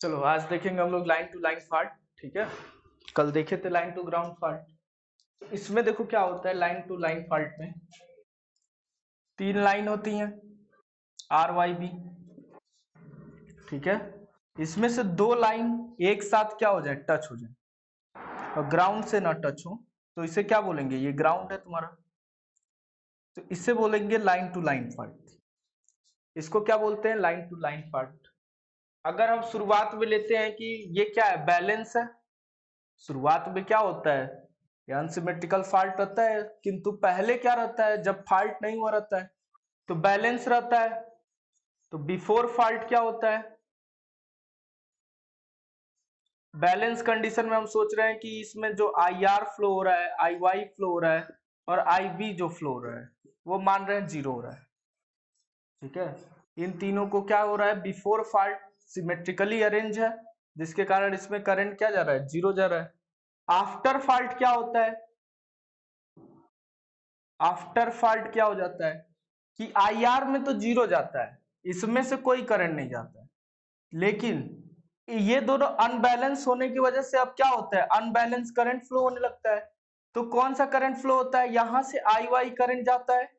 चलो आज देखेंगे हम लोग लाइन टू लाइन फॉल्ट। ठीक है, कल देखे थे लाइन टू ग्राउंड फॉल्ट। इसमें देखो क्या होता है, लाइन टू लाइन फॉल्ट में 3 लाइन होती हैं आर वाई बी। ठीक है, इसमें से 2 लाइन एक साथ क्या हो जाए, टच हो जाए और ग्राउंड से ना टच हो तो इसे क्या बोलेंगे, ये ग्राउंड है तुम्हारा, तो इसे बोलेंगे लाइन टू लाइन फॉल्ट। इसको क्या बोलते हैं, लाइन टू लाइन फॉल्ट। अगर हम शुरुआत में लेते हैं कि ये क्या है, बैलेंस है। शुरुआत में क्या होता है, ये अनसिमेट्रिकल फॉल्ट रहता है, किंतु पहले क्या रहता है, जब फॉल्ट नहीं हुआ रहता है तो बैलेंस रहता है। तो बिफोर फॉल्ट क्या होता है, बैलेंस कंडीशन में हम सोच रहे हैं कि इसमें जो आई आर फ्लो हो रहा है, आई वाई फ्लो हो रहा है और आई बी जो फ्लो हो रहा है वो मान रहे हैं 0 हो रहा है। ठीक है, इन तीनों को क्या हो रहा है, बिफोर फॉल्ट सिमेट्रिकली अरेंज है, जिसके कारण इसमें करंट क्या जा रहा है, 0 जा रहा है। आफ्टर फॉल्ट क्या होता है, आफ्टर फॉल्ट क्या हो जाता है कि आई आर में तो 0 जाता है, इसमें से कोई करंट नहीं जाता है, लेकिन ये दोनों अनबैलेंस होने की वजह से अब क्या होता है, अनबैलेंस करंट फ्लो होने लगता है। तो कौन सा करंट फ्लो होता है, यहां से आई वाई करंट जाता है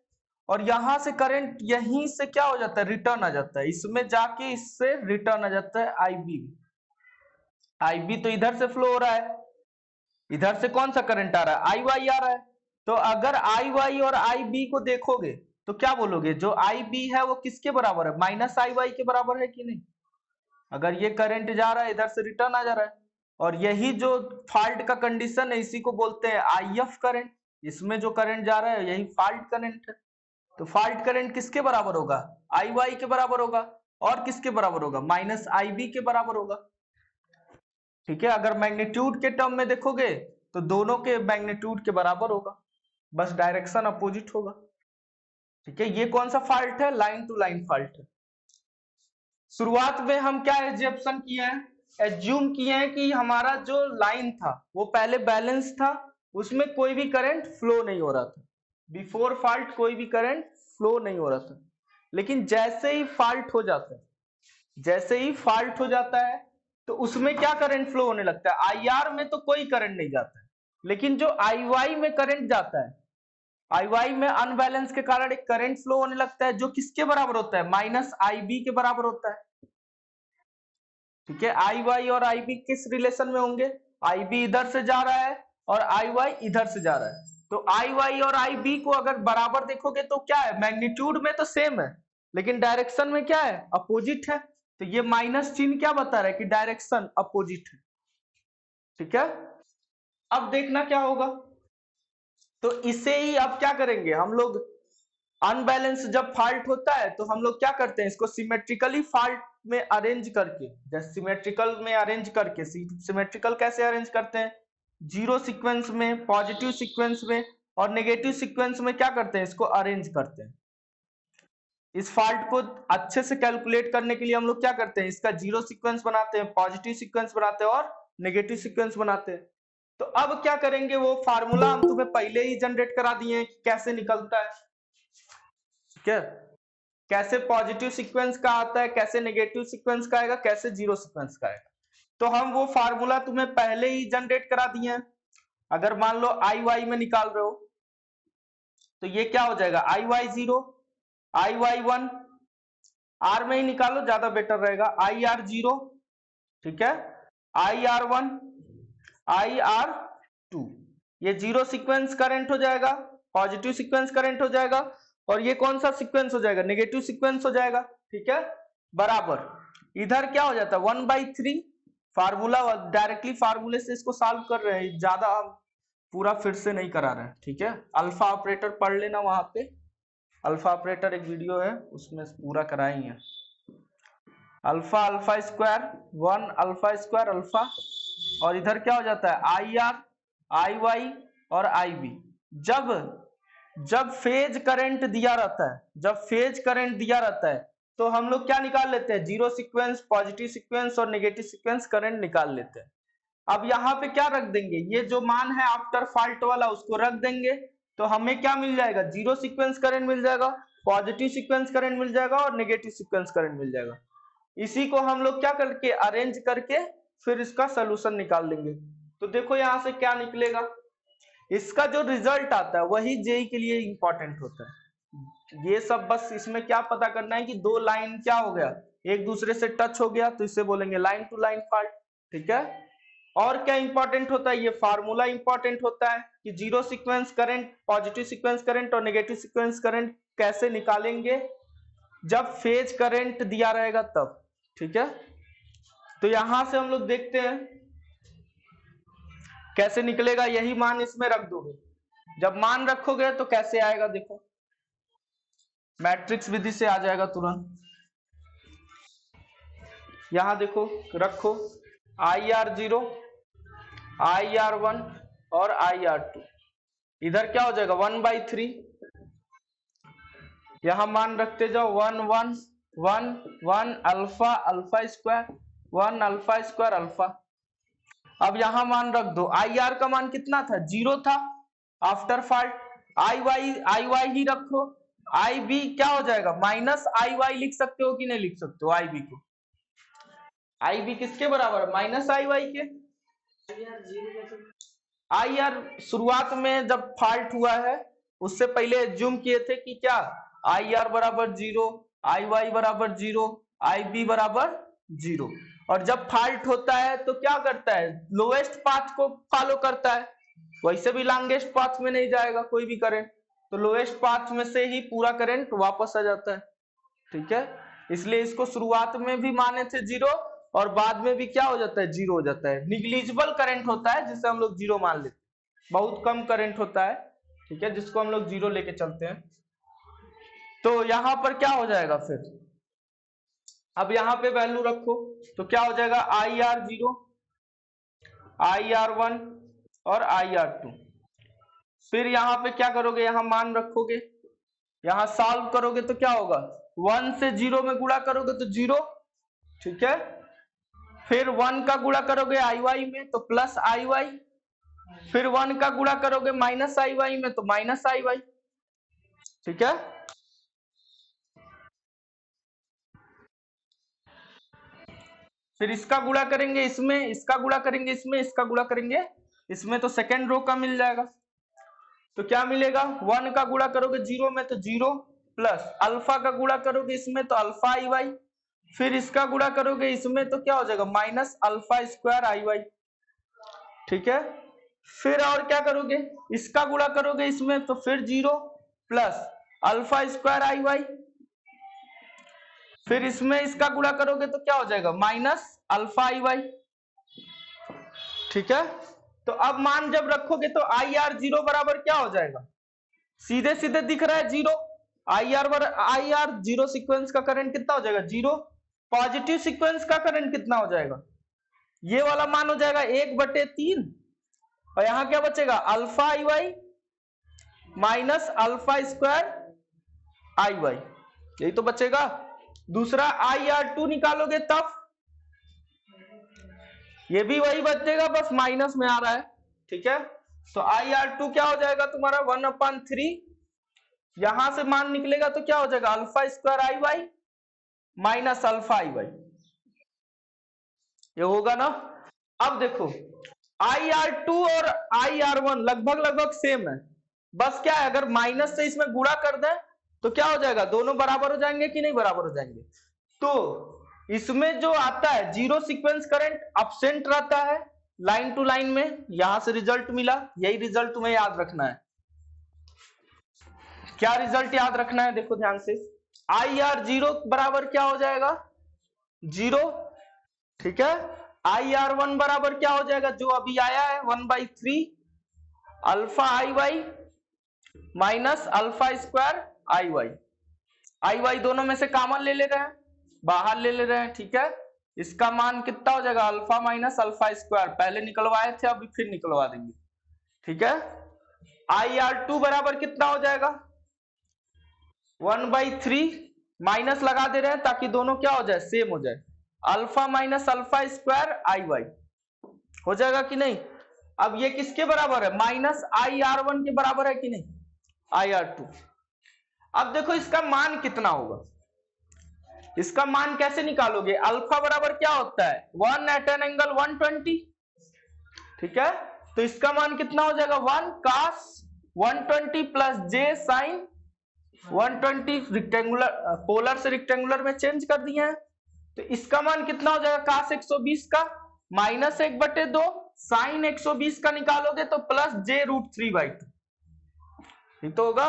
और यहां से करंट यहीं से क्या हो जाता है, रिटर्न आ जाता है, इसमें जाके इससे रिटर्न आ जाता है आई बी। आई बी तो इधर से फ्लो हो रहा है, इधर से कौन सा करंट आ रहा है, आई वाई आ रहा है। तो अगर आई वाई और आई बी को देखोगे तो क्या बोलोगे, जो आई बी है वो किसके बराबर है, माइनस आई वाई के बराबर है कि नहीं। अगर ये करंट जा रहा है इधर से रिटर्न आ जा रहा है, और यही जो फॉल्ट का कंडीशन है इसी को बोलते हैं आई एफ करंट। इसमें जो करंट जा रहा है यही फॉल्ट करंट है। तो फॉल्ट करंट किसके बराबर होगा, आई वाई के बराबर होगा, और किसके बराबर होगा, माइनस आई बी के बराबर होगा। ठीक है, अगर मैग्नीट्यूड के टर्म में देखोगे तो दोनों के मैग्नीट्यूड के बराबर होगा, बस डायरेक्शन अपोजिट होगा। ठीक है, ये कौन सा फॉल्ट है, लाइन टू लाइन फॉल्ट है। शुरुआत में हम क्या एज्यूम्पशन किए हैं, एज्यूम किए हैं कि हमारा जो लाइन था वो पहले बैलेंस था, उसमें कोई भी करंट फ्लो नहीं हो रहा था, बिफोर फॉल्ट कोई भी करंट फ्लो नहीं हो रहा था। लेकिन जैसे ही फॉल्ट हो जाता है, जैसे ही फॉल्ट हो जाता है तो उसमें क्या करंट फ्लो होने लगता है, आई आर में तो कोई करंट नहीं जाता है, लेकिन जो आई वाई में करंट जाता है, आई वाई में अनबैलेंस के कारण एक करंट फ्लो होने लगता है जो किसके बराबर होता है, माइनस आई बी के बराबर होता है। ठीक है, आई वाई और आई बी किस रिलेशन में होंगे, आई बी इधर से जा रहा है और आई वाई इधर से जा रहा है। तो आई वाई और आई बी को अगर बराबर देखोगे तो क्या है, मैग्नीट्यूड में तो सेम है लेकिन डायरेक्शन में क्या है, अपोजिट है। तो ये माइनस चिन्ह क्या बता रहा है कि डायरेक्शन अपोजिट है। ठीक है, अब देखना क्या होगा, तो इसे ही अब क्या करेंगे हम लोग, अनबैलेंस जब फॉल्ट होता है तो हम लोग क्या करते हैं, इसको सिमेट्रिकली फॉल्ट में अरेंज करके, जैसे सिमेट्रिकल में अरेंज करके, सिमेट्रिकल कैसे अरेंज करते हैं, जीरो सीक्वेंस में, पॉजिटिव सीक्वेंस में और नेगेटिव सीक्वेंस में क्या करते हैं, इसको अरेंज करते हैं। इस फॉल्ट को अच्छे से कैलकुलेट करने के लिए हम लोग क्या करते हैं, इसका जीरो सीक्वेंस बनाते हैं, पॉजिटिव सीक्वेंस बनाते हैं और नेगेटिव सीक्वेंस बनाते हैं। तो अब क्या करेंगे, वो फार्मूला हम तुम्हें पहले ही जनरेट करा दिए हैं कि कैसे निकलता है। ठीक है, कैसे पॉजिटिव सीक्वेंस का आता है, कैसे नेगेटिव सीक्वेंस का आएगा, कैसे जीरो सीक्वेंस का आएगा, तो हम वो फार्मूला तुम्हें पहले ही जनरेट करा दिए हैं। अगर मान लो आई वाई में निकाल रहे हो तो ये क्या हो जाएगा, आई वाई 0, आई वाई 1, आर में ही निकालो ज्यादा बेटर रहेगा, आई आर 0, ठीक है, आई आर 1, आई आर 2, ये जीरो सीक्वेंस करंट हो जाएगा, पॉजिटिव सीक्वेंस करंट हो जाएगा, और ये कौन सा सीक्वेंस हो जाएगा, नेगेटिव सीक्वेंस हो जाएगा। ठीक है, बराबर इधर क्या हो जाता है 1/3, फार्मूला डायरेक्टली फार्मूले से इसको सॉल्व कर रहे हैं, ज्यादा हम पूरा फिर से नहीं करा रहे हैं। ठीक है, अल्फा ऑपरेटर पढ़ लेना, वहां पे अल्फा ऑपरेटर एक वीडियो है उसमें पूरा कराएंगे। Alpha alpha square 1 alpha square alpha, और इधर क्या हो जाता है आई आर, आई वाई और आई बी। जब जब फेज करंट दिया रहता है, जब फेज करंट दिया रहता है तो हम लोग क्या निकाल लेते हैं, जीरो सीक्वेंस, पॉजिटिव सीक्वेंस और नेगेटिव सीक्वेंस करंट निकाल लेते हैं। अब यहाँ पे क्या रख देंगे, ये जो मान है आफ्टर फॉल्ट वाला उसको रख देंगे, तो हमें क्या मिल जाएगा, जीरो सीक्वेंस करंट मिल जाएगा, पॉजिटिव सीक्वेंस करंट मिल जाएगा और नेगेटिव सीक्वेंस करंट मिल जाएगा। इसी को हम लोग क्या करके अरेंज करके फिर इसका सोल्यूशन निकाल लेंगे। तो देखो यहाँ से क्या निकलेगा, इसका जो रिजल्ट आता है वही जेई के लिए इंपॉर्टेंट होता है। ये सब बस इसमें क्या पता करना है कि दो लाइन क्या हो गया, एक दूसरे से टच हो गया, तो इसे बोलेंगे लाइन टू लाइन फॉल्ट। ठीक है, और क्या इंपॉर्टेंट होता है, ये फार्मूला इंपॉर्टेंट होता है कि zero sequence current, positive sequence current और नेगेटिव सीक्वेंस करंट कैसे निकालेंगे जब फेज करंट दिया रहेगा तब। ठीक है, तो यहां से हम लोग देखते हैं कैसे निकलेगा, यही मान इसमें रख दोगे। जब मान रखोगे तो कैसे आएगा, देखो मैट्रिक्स विधि से आ जाएगा तुरंत। यहां देखो रखो IR0, IR1 और IR2, इधर क्या हो जाएगा 1/3, यहां मान रखते जाओ 1 1 1 1 alpha alpha square 1 alpha square alpha. अब यहां मान रख दो, IR का मान कितना था, 0 था आफ्टर फॉल्ट। IY ही रखो, IB क्या हो जाएगा -IY लिख सकते हो कि नहीं लिख सकते हो IB को, IB किसके बराबर है -IY के। IR शुरुआत में जब फॉल्ट हुआ है उससे पहले एज्यूम किए थे कि क्या IR बराबर 0, IY बराबर 0, IB बराबर 0, और जब फॉल्ट होता है तो क्या करता है, लोएस्ट पाथ को फॉलो करता है, वैसे भी लॉन्गेस्ट पाथ में नहीं जाएगा कोई भी करंट, तो लोएस्ट पाथ में से ही पूरा करंट वापस आ जाता है। ठीक है, इसलिए इसको शुरुआत में भी माने थे 0 और बाद में भी क्या हो जाता है 0 हो जाता है। निग्लिजिबल करंट होता है जिसे हम लोग 0 मान लेते हैं, बहुत कम करंट होता है, ठीक है, जिसको हम लोग 0 लेके चलते हैं। तो यहां पर क्या हो जाएगा फिर, अब यहां पे वैल्यू रखो तो क्या हो जाएगा IR0, IR1 और IR2। फिर यहाँ पे क्या करोगे, यहाँ मान रखोगे, यहाँ सॉल्व करोगे तो क्या होगा 1 से 0 में गुणा करोगे तो 0, ठीक है, फिर 1 का गुणा करोगे IY में तो प्लस IY, फिर 1 का गुणा करोगे -IY में तो -IY। ठीक है, फिर इसका गुणा करेंगे इसमें, इसका गुणा करेंगे इसमें, इसका गुणा करेंगे इसमें, तो सेकेंड रो का मिल जाएगा। तो क्या मिलेगा, 1 का गुणा करोगे 0 में तो 0, प्लस अल्फा का गुणा करोगे इसमें तो अल्फा IY, फिर इसका गुणा करोगे इसमें तो क्या हो जाएगा -α² IY। ठीक है, फिर और क्या करोगे, इसका गुणा करोगे इसमें तो फिर 0 प्लस α² IY, फिर इसमें इसका गुणा करोगे तो क्या हो जाएगा -α IY। ठीक है, तो अब मान जब रखोगे तो IR0 बराबर क्या हो जाएगा, सीधे सीधे दिख रहा है 0, IR 0 सीक्वेंस का करंट कितना हो जाएगा 0, पॉजिटिव सीक्वेंस का करंट कितना हो जाएगा, ये वाला मान हो जाएगा 1/3, और यहां क्या बचेगा अल्फा IY -α² IY, यही तो बचेगा। दूसरा IR2 निकालोगे तब ये भी वही बचेगा, बस माइनस में आ रहा है। ठीक है, तो IR2 क्या हो जाएगा तुम्हारा 1/3, यहां से मान निकलेगा तो क्या हो जाएगा α² IY -α IY, ये होगा ना। अब देखो IR2 और IR1 लगभग लगभग सेम है, बस क्या है अगर माइनस से इसमें गुणा कर दें तो क्या हो जाएगा, दोनों बराबर हो जाएंगे कि नहीं बराबर हो जाएंगे। तो इसमें जो आता है जीरो सीक्वेंस करंट अब्सेंट रहता है लाइन टू लाइन में, यहां से रिजल्ट मिला, यही रिजल्ट तुम्हें याद रखना है। क्या रिजल्ट याद रखना है, देखो ध्यान से, IR0 बराबर क्या हो जाएगा 0, ठीक है, IR1 बराबर क्या हो जाएगा जो अभी आया है 1/3 अल्फा IY -α² IY, IY दोनों में से कॉमन ले ले रहे हैं, बाहर ले ले रहे हैं। ठीक है, इसका मान कितना हो जाएगा अल्फा -α², पहले निकलवाए थे अभी फिर निकलवा देंगे। ठीक है, IR2 बराबर कितना हो जाएगा 1/3, माइनस लगा दे रहे हैं ताकि दोनों क्या हो जाए सेम हो जाए, अल्फा -α² IY हो जाएगा कि नहीं। अब ये किसके बराबर है -IR1 के बराबर है कि नहीं IR2। अब देखो इसका मान कितना होगा, इसका मान कैसे निकालोगे? अल्फा बराबर क्या होता है? 1 एट एन एंगल 120, ठीक है। तो इसका मान कितना हो जाएगा? 1 cos 120 प्लस जे साइन 120, रेक्टेंगुलर पोलर से रेक्टेंगुलर में चेंज कर दिए हैं। तो इसका मान कितना हो जाएगा? cos 120 का माइनस 1/2 साइन 120 का निकालोगे तो प्लस j√3/2, ये तो होगा।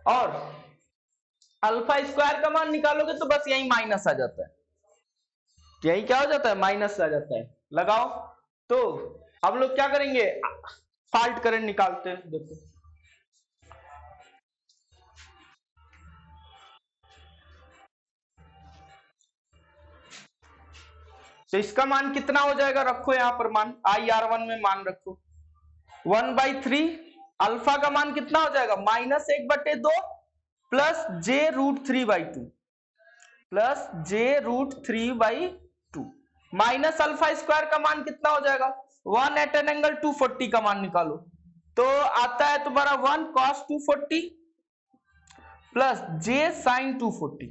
और अल्फा स्क्वायर का मान निकालोगे तो बस यही माइनस आ जाता है, यही क्या हो जाता है? माइनस आ जाता है। लगाओ। तो हम लोग क्या करेंगे? फॉल्ट करंट निकालते हैं। देखो तो इसका मान कितना हो जाएगा? रखो यहां पर मान, IR1 में मान रखो 1/3। अल्फा का मान कितना हो जाएगा? Minus 1/2 plus j√3/2 plus j√3/2 minus alpha square का मान कितना हो जाएगा? 1 एट एन एंगल 240 का मान निकालो तो आता है तुम्हारा 1 cos 240 प्लस j sin 240,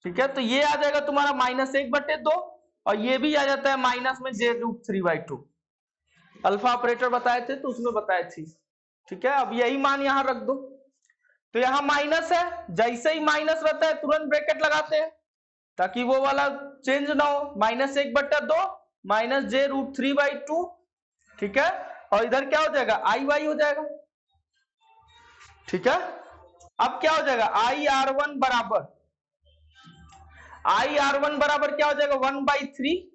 ठीक है। तो ये आ जाएगा तुम्हारा माइनस 1/2 और ये भी आ जाता है माइनस में j√3/2। अल्फा ऑपरेटर बताए थे तो उसमें बताए थी, ठीक है। अब यही मान यहां रख दो। तो यहां माइनस है, जैसे ही माइनस रहता है तुरंत ब्रैकेट लगाते हैं ताकि वो वाला चेंज ना हो। माइनस 1/2 माइनस j√3/2, ठीक है। और इधर क्या हो जाएगा? IY हो जाएगा, ठीक है। अब क्या हो जाएगा? IR1 बराबर क्या हो जाएगा? 1/3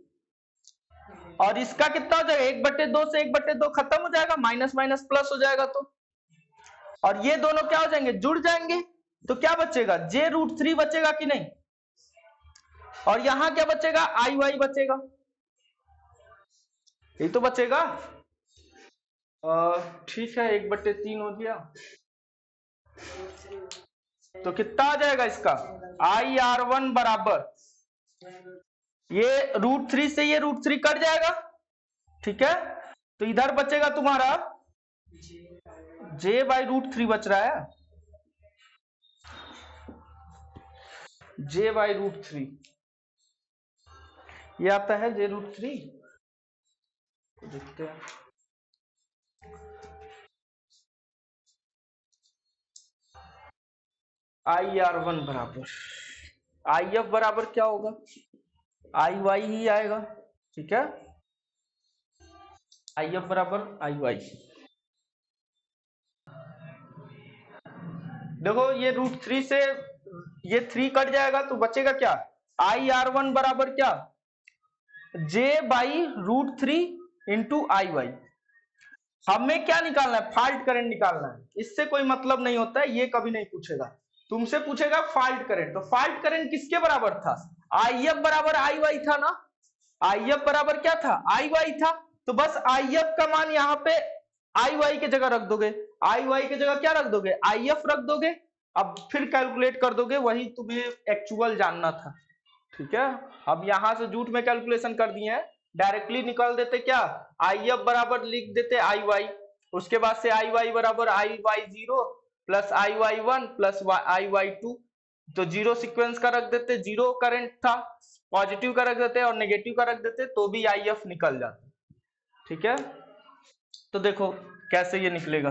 और इसका कितना हो जाएगा? 1/2 से 1/2 खत्म हो जाएगा, माइनस माइनस प्लस हो जाएगा तो, और ये दोनों क्या हो जाएंगे? जुड़ जाएंगे। तो क्या बचेगा? j√3 बचेगा कि नहीं? और यहां क्या बचेगा? IY बचेगा, ये तो बचेगा। ठीक है, 1/3 हो गया तो कितना आ जाएगा इसका? IR1 बराबर ये √3 से ये √3 कट जाएगा, ठीक है। तो इधर बचेगा तुम्हारा j/√3 बच रहा है, j/√3 ये आता है j√3। देखते हैं IR1 बराबर IF बराबर क्या होगा? IY ही आएगा, ठीक है। IF बराबर IY। देखो ये √3 से ये 3 कट जाएगा तो बचेगा क्या? IR1 बराबर क्या? j/√3 into IY। हमें क्या निकालना है? फॉल्ट करंट निकालना है। इससे कोई मतलब नहीं होता है, ये कभी नहीं पूछेगा। तुमसे पूछेगा फॉल्ट करंट, तो फॉल्ट करंट किसके बराबर था? IF बराबर IY था ना। IF बराबर क्या था? IY था। तो बस IF का मान यहाँ पे IY की जगह रख दोगे, IY की जगह क्या रख दोगे? IF रख दोगे। अब फिर कैलकुलेट कर दोगे, वही तुम्हें एक्चुअल जानना था, ठीक है। अब यहां से झूठ में कैलकुलेशन कर दिए हैं, डायरेक्टली निकाल देते क्या? IF बराबर लिख देते IY, उसके बाद से IY बराबर IY0 plus IY1 plus IY2। तो जीरो सीक्वेंस का रख देते, जीरो करंट था, पॉजिटिव का रख देते और नेगेटिव का रख देते तो भी IF निकल जाता, ठीक है। तो देखो कैसे ये निकलेगा।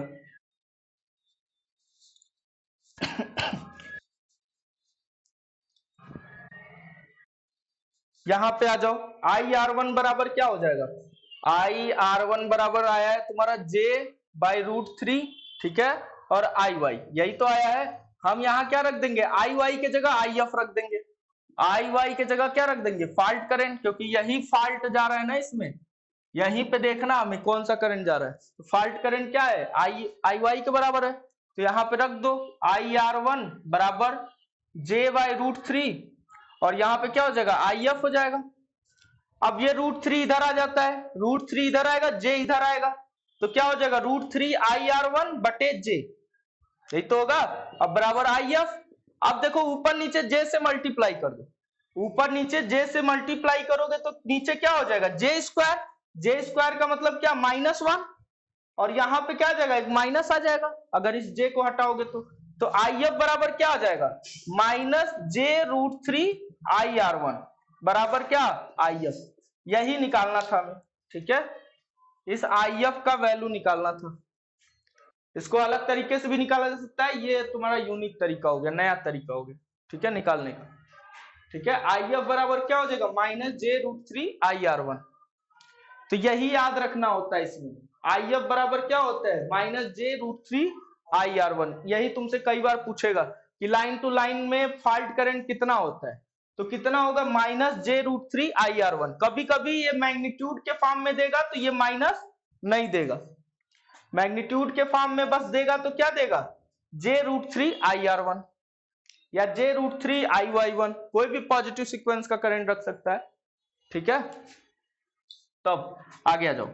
यहां पे आ जाओ, IR1 बराबर क्या हो जाएगा? IR1 बराबर आया है तुम्हारा j/√3, ठीक है, और IY यही तो आया है। हम यहाँ क्या रख देंगे? IY के जगह IF रख देंगे, IY के जगह क्या रख देंगे? फॉल्ट करंट, क्योंकि यही फॉल्ट जा रहा है ना इसमें, यहीं पे देखना हमें कौन सा करंट जा रहा है। तो फॉल्ट करंट क्या है? IY के बराबर है, तो यहाँ पे रख दो IR1 बराबर j/√3 और यहाँ पे क्या हो जाएगा? IF हो जाएगा। अब ये √3 इधर आ जाता है, √3 इधर आएगा, j इधर आएगा, तो क्या हो जाएगा? √3 IR1 बटे j, यही तो होगा। अब बराबर IF। अब देखो ऊपर नीचे j से मल्टीप्लाई कर दो, ऊपर नीचे j से मल्टीप्लाई करोगे तो नीचे क्या हो जाएगा? j² का मतलब क्या? -1, और यहाँ पे क्या आ जाएगा? एक माइनस आ जाएगा अगर इस j को हटाओगे तो। तो आई एफ बराबर क्या आ जाएगा, -j√3 IR1 बराबर क्या, आई एफ। यही निकालना था हमें, ठीक है, इस आई एफ का वैल्यू निकालना था। इसको अलग तरीके से भी निकाला जा सकता है, ये तुम्हारा यूनिक तरीका हो गया, नया तरीका हो गया, ठीक है, निकालने का। ठीक है, आई एफ बराबर क्या हो जाएगा, -j√3 IR1। तो यही याद रखना होता है इसमें, आई एफ बराबर क्या होता है, -j√3 IR1। यही तुमसे कई बार पूछेगा कि लाइन टू लाइन में फॉल्ट करंट कितना होता है, तो कितना होगा, -j√3 IR1। कभी कभी ये मैग्नीट्यूड के फॉर्म में देगा तो ये माइनस नहीं देगा, मैग्नीट्यूड के फॉर्म में बस देगा तो क्या देगा, j√3 IR1 या j√3 IY1, कोई भी पॉजिटिव सीक्वेंस का करंट रख सकता है। ठीक है, तब आगे आ जाओ।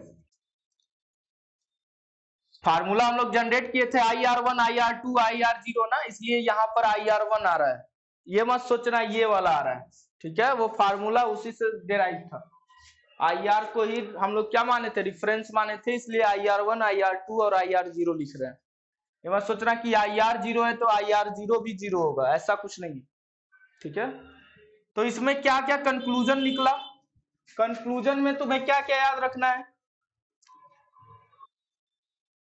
फार्मूला हम लोग जनरेट किए थे IR1 IR2 IR0 ना, इसलिए यहाँ पर IR1 आ रहा है, ये मत सोचना ये वाला आ रहा है। ठीक है, वो फार्मूला उसी से डेराइव था। IR को ही हम लोग क्या माने थे, रेफरेंस माने थे, इसलिए IR1 IR2 और IR0 लिख रहे हैं। ये मत सोचना कि IR0 है तो IR0 भी 0 होगा, ऐसा कुछ नहीं है। ठीक है, तो इसमें क्या क्या कंक्लूजन निकला, कंक्लूजन में तुम्हें क्या क्या याद रखना है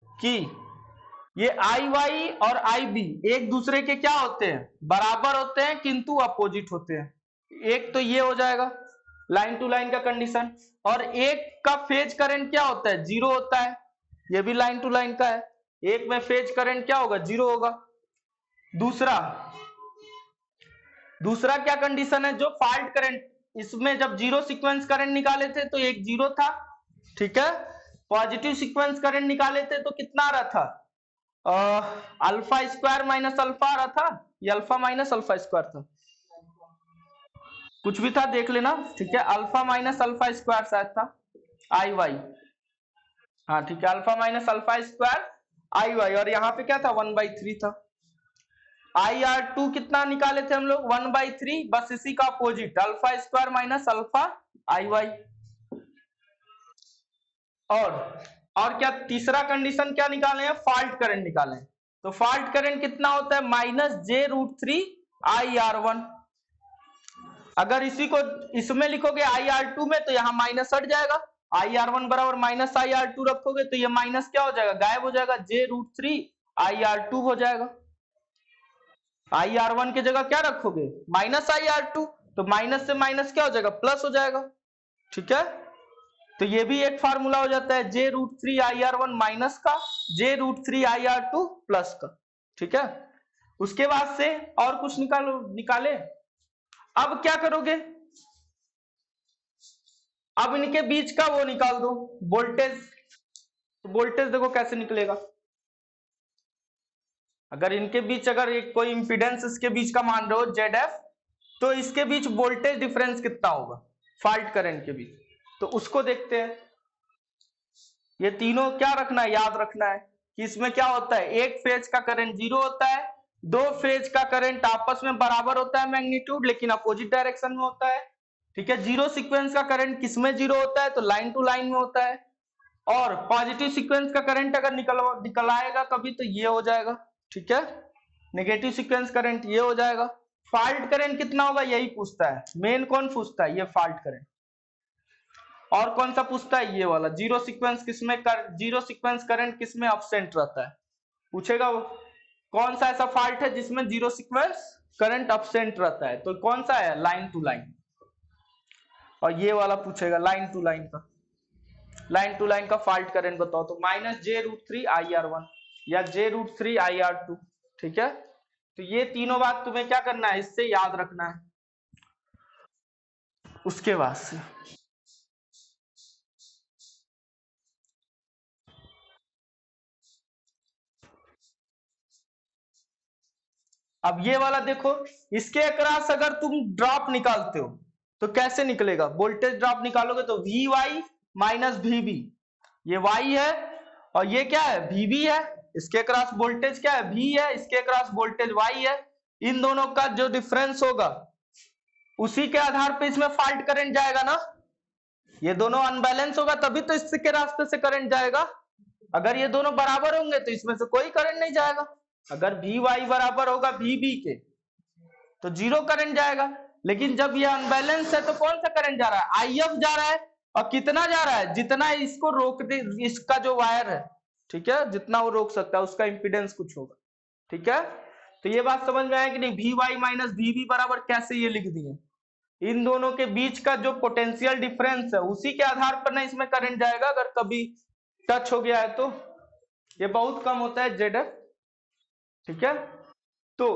कि ये IY और IB एक दूसरे के क्या होते हैं, बराबर होते हैं किंतु अपोजिट होते हैं। एक तो ये हो जाएगा लाइन टू लाइन का कंडीशन, और एक का फेज करंट क्या होता है, 0 होता है, ये भी लाइन टू लाइन का है, एक में फेज करंट क्या होगा, 0 होगा। दूसरा क्या कंडीशन है, जो फॉल्ट करंट, इसमें जब 0 सीक्वेंस करंट निकाले थे तो एक 0 था, ठीक है, पॉजिटिव सीक्वेंस करंट निकाले थे तो कितना आ रहा था, अल्फा स्क्वायर माइनस अल्फा आ रहा था, या अल्फा माइनस अल्फा स्क्वायर था, कुछ भी था देख लेना। ठीक है, अल्फा माइनस अल्फा स्क्वायर शायद था, IY, हाँ ठीक है, alpha minus alpha square IY, और यहाँ पे क्या था, 1/3 था। IR2 कितना निकाले थे हम लोग, 1/3, बस इसी का opposite, alpha square minus alpha IY। और क्या तीसरा कंडीशन क्या निकाले हैं, फॉल्ट करंट निकाले हैं, तो फॉल्ट करंट कितना होता है, -j√3 IR1। अगर इसी को इसमें लिखोगे IR2 में तो यहाँ माइनस हट जाएगा, IR1 बराबर -IR2 रखोगे तो ये माइनस क्या हो जाएगा, गायब हो जाएगा, j√3 IR2 हो जाएगा। IR1 की जगह क्या रखोगे, -IR2, तो माइनस से माइनस क्या हो जाएगा, प्लस हो जाएगा। ठीक है, तो ये भी एक फार्मूला हो जाता है, j√3 IR1 माइनस का, j√3 IR2 प्लस का। ठीक है, उसके बाद से और कुछ निकाले। अब क्या करोगे, अब इनके बीच का वो निकाल दो, वोल्टेज। तो वोल्टेज देखो कैसे निकलेगा, अगर इनके बीच अगर एक कोई इंपीडेंस इसके बीच का मान रहे हो ZF, तो इसके बीच वोल्टेज डिफरेंस कितना होगा फॉल्ट करंट के बीच, तो उसको देखते हैं। ये तीनों क्या रखना है, याद रखना है कि इसमें क्या होता है, एक फेज का करंट 0 होता है, दो फेज का करंट आपस में बराबर होता है मैग्नीट्यूड, लेकिन अपोजिट डायरेक्शन में होता है। ठीक है, 0 सीक्वेंस का करंट किसमें 0 होता है, तो लाइन टू लाइन में होता है, और पॉजिटिव सीक्वेंस का करंट अगर निकल आएगा कभी तो ये हो जाएगा। ठीक है, नेगेटिव सीक्वेंस करंट ये हो जाएगा। फॉल्ट करंट कितना होगा यही पूछता है, मेन कौन पूछता है, ये फॉल्ट करंट। और कौन सा पूछता है, ये वाला, जीरो सीक्वेंस करंट किसमें एब्सेंट रहता है, पूछेगा वो, कौन सा ऐसा फॉल्ट है जिसमें जीरो सीक्वेंस करंट एब्सेंट रहता है, तो कौन सा है, लाइन टू लाइन। और ये वाला पूछेगा लाइन टू लाइन का फॉल्ट करंट बताओ, तो -j√3 IR1 या j√3 IR2। ठीक है, तो ये तीनों बात तुम्हें क्या करना है, इससे याद रखना है। उसके बाद से अब ये वाला देखो, इसके अक्रॉस अगर तुम ड्रॉप निकालते हो तो कैसे निकलेगा, वोल्टेज ड्रॉप निकालोगे तो VY माइनस VB, ये Y है और ये क्या है, VB है, इसके अक्रॉस वोल्टेज क्या है, V है, इसके अक्रॉस वोल्टेज Y है, इन दोनों का जो डिफरेंस होगा उसी के आधार पे इसमें फॉल्ट करंट जाएगा ना, ये दोनों अनबैलेंस होगा तभी तो इसके रास्ते से करंट जाएगा, अगर ये दोनों बराबर होंगे तो इसमें से कोई करंट नहीं जाएगा। अगर वी वाई बराबर होगा वी बी के तो जीरो करंट जाएगा, लेकिन जब ये अनबैलेंस है तो कौन सा करंट जा रहा है, आई एफ जा रहा है। और कितना जा रहा है, जितना इसको रोक दे, इसका जो वायर है, ठीक है, जितना वो रोक सकता है उसका इंपीडेंस कुछ होगा, ठीक है। तो ये बात समझ में आया कि नहीं, V Y minus V B बराबर कैसे ये लिख दिए, इन दोनों के बीच का जो पोटेंशियल डिफरेंस है उसी के आधार पर ना इसमें करंट जाएगा, अगर कभी टच हो गया है तो। ये बहुत कम होता है जेड एफ, ठीक है। तो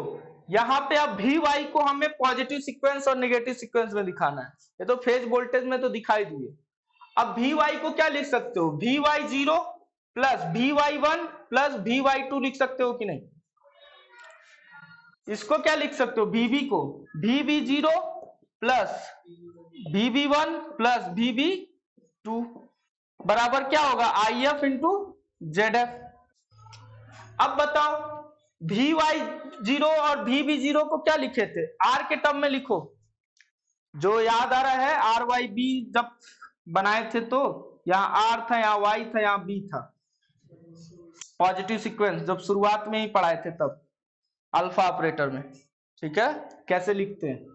यहाँ पे अब वी वाई को हमें पॉजिटिव सीक्वेंस और नेगेटिव सीक्वेंस में दिखाना है, ये तो फेज वोल्टेज में तो दिखाई दिए। अब वी वाई को क्या लिख सकते हो, V Y zero plus V Y one plus V Y two लिख सकते हो कि नहीं। इसको क्या लिख सकते हो, वीबी को V B zero plus V B one plus V B two बराबर क्या होगा, I F into Z F. अब बताओ वी वाई जीरो और वी बी जीरो को क्या लिखे थे, आर के टर्म में लिखो, जो याद आ रहा है आर वाई बी जब बनाए थे तो यहाँ आर था, यहाँ वाई था, यहाँ बी था, पॉजिटिव सीक्वेंस जब शुरुआत में ही पढ़ाए थे तब अल्फा ऑपरेटर में, ठीक है। कैसे लिखते हैं,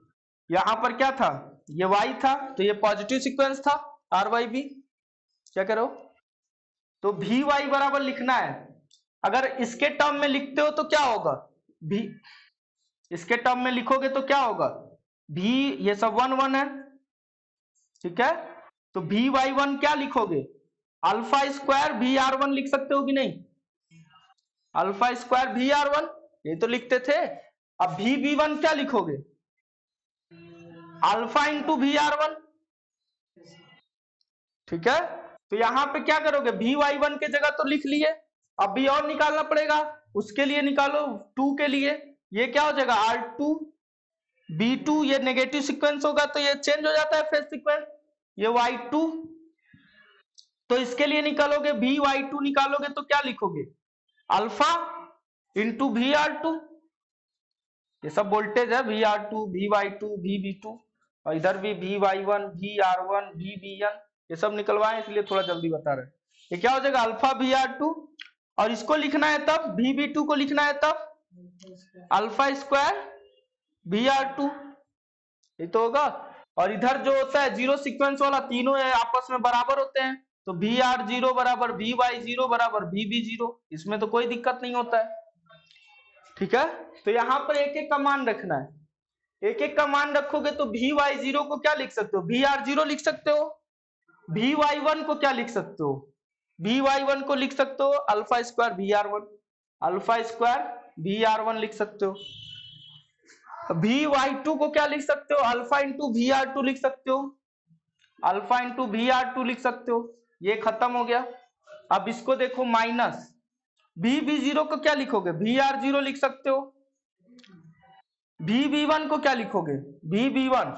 यहां पर क्या था, ये वाई था तो ये पॉजिटिव सीक्वेंस था आर वाई बी, क्या करो, तो वी वाई बराबर लिखना है। अगर इसके टर्म में लिखते हो तो क्या होगा, भी इसके टर्म में लिखोगे तो क्या होगा, भी ये सब वन वन है, ठीक है। तो वी वाई वन क्या लिखोगे, alpha square V R one लिख सकते हो कि नहीं, alpha square V R one ये तो लिखते थे। अब वी बी वन क्या लिखोगे, alpha into V R one, ठीक है। तो यहां पे क्या करोगे, वी वाई वन के जगह तो लिख लिए, अब भी और निकालना पड़ेगा, उसके लिए निकालो टू के लिए, ये क्या हो जाएगा आर टू बी टू, ये नेगेटिव सीक्वेंस होगा तो ये चेंज हो जाता है फेज सीक्वेंस, ये वाई टू, तो इसके लिए निकालोगे वी वाई टू निकालोगे तो क्या लिखोगे, alpha into V R two, ये सब वोल्टेज है, V R two V Y two V B two, और इधर भी V Y one V R one V B N, ये सब निकलवाए इसलिए थोड़ा जल्दी बता रहे हैं। ये क्या हो जाएगा अल्फा वी आर टू, और इसको लिखना है तब वी बी टू को लिखना है तब alpha square V R two, ये तो होगा। और इधर जो होता है जीरो सीक्वेंस वाला, तीनों आपस में बराबर होते हैं, तो वी आर जीरो बराबर वी वाई जीरो बराबर वी बी जीरो, इसमें तो कोई दिक्कत नहीं होता है, ठीक है। तो यहाँ पर एक एक का मान रखना है, एक एक का मान रखोगे तो वी वाई जीरो को क्या लिख सकते हो, वी आर जीरो लिख सकते हो, वी वाई वन को क्या लिख सकते हो, वी वाई वन को लिख सकते हो alpha square V R one, alpha square V R one लिख सकते हो। वी वाई टू को क्या लिख सकते हो, alpha into V R two लिख सकते हो, alpha into V R two लिख सकते हो, ये खत्म हो गया। अब इसको देखो माइनस वी बी जीरो को क्या लिखोगे, वी आर जीरो लिख सकते हो, वी बी वन को क्या लिखोगे, V B one